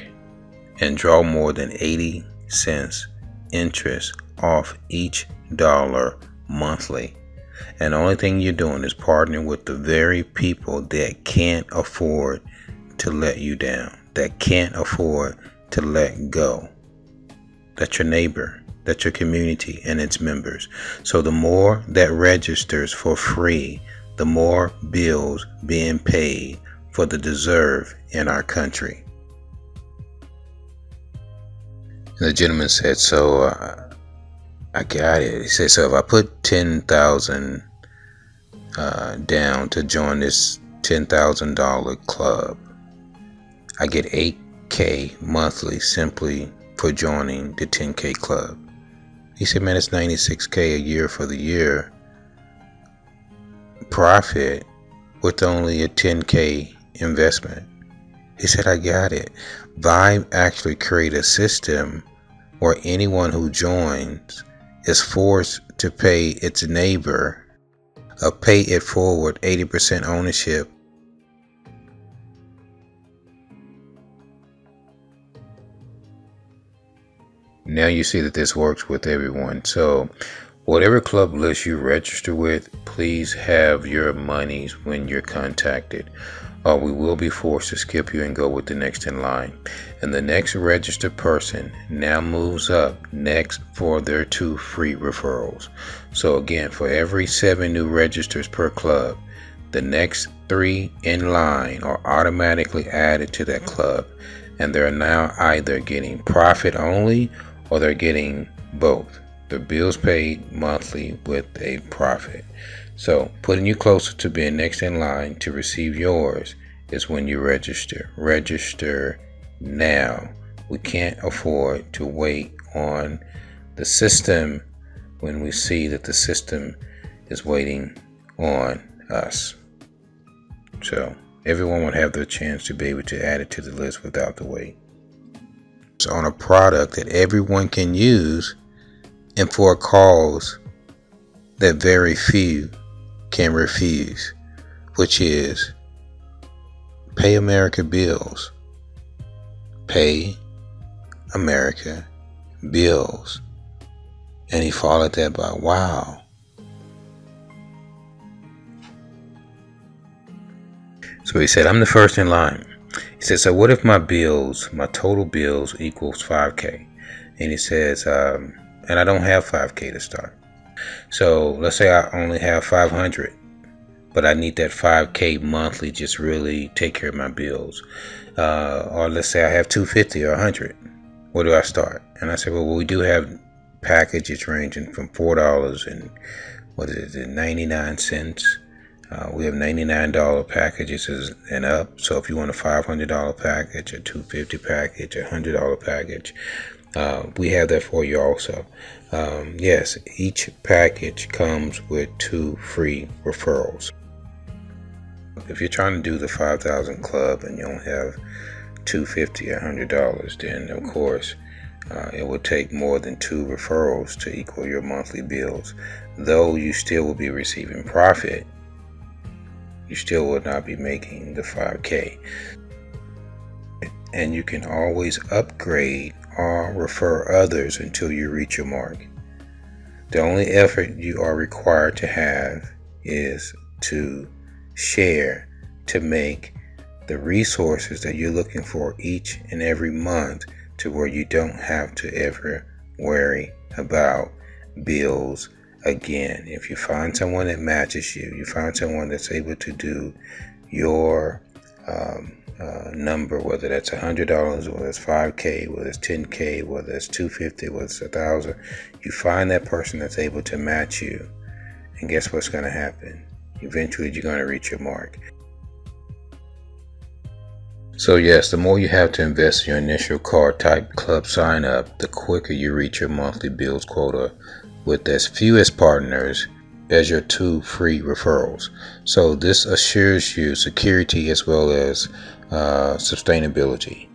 and draw more than 80 cents interest off each dollar monthly. And the only thing you're doing is partnering with the very people that can't afford to let you down, that can't afford to let go. That's your neighbor, that's your community and its members. So the more that registers for free, the more bills being paid for the deserve in our country. And the gentleman said, so I got it. He said, so if I put 10,000 down to join this $10,000 club, I get 8K monthly simply for joining the 10K club. He said, man, it's 96K a year for the year profit with only a 10K investment. He said, I got it. Vibe actually created a system where anyone who joins is forced to pay its neighbor a pay it forward 80% ownership. Now you see that this works with everyone. So whatever club list you register with, please have your monies when you're contacted, or we will be forced to skip you and go with the next in line. And the next registered person now moves up next for their 2 free referrals. So again, for every 7 new registers per club, the next 3 in line are automatically added to that club, and they're now either getting profit only or they're getting both. The bills paid monthly with a profit. So putting you closer to being next in line to receive yours is when you register. Register now. We can't afford to wait on the system when we see that the system is waiting on us. So everyone would have the chance to be able to add it to the list without the wait. It's on a product that everyone can use and for a cause that very few can refuse, which is pay America bills. Pay America bills. And he followed that by, wow. So he said, I'm the first in line. He said, so what if my bills, my total bills equals 5K? And he says, and I don't have 5K to start. So let's say I only have 500, but I need that 5K monthly just really take care of my bills. Or let's say I have 250 or 100. Where do I start? And I said, well, we do have packages ranging from $4 and 99 cents. We have $99 packages and up. So if you want a $500 package, a $250 package, a $100 package, we have that for you also. Yes, each package comes with 2 free referrals. If you're trying to do the 5,000 club and you don't have $250 or $100, then of course it will take more than 2 referrals to equal your monthly bills. Though you still will be receiving profit, you still will not be making the 5K. And you can always upgrade or refer others until you reach your mark. The only effort you are required to have is to share to make the resources that you're looking for each and every month to where you don't have to ever worry about bills again. If you find someone that matches you, you find someone that's able to do your number, whether that's $100, whether it's $5K, whether it's $10K, whether it's $250, whether it's $1,000, you find that person that's able to match you, and guess what's going to happen? Eventually you're going to reach your mark. So yes, the more you have to invest in your initial card type club sign up, the quicker you reach your monthly bills quota with as few as partners as your 2 free referrals. So this assures you security as well as sustainability.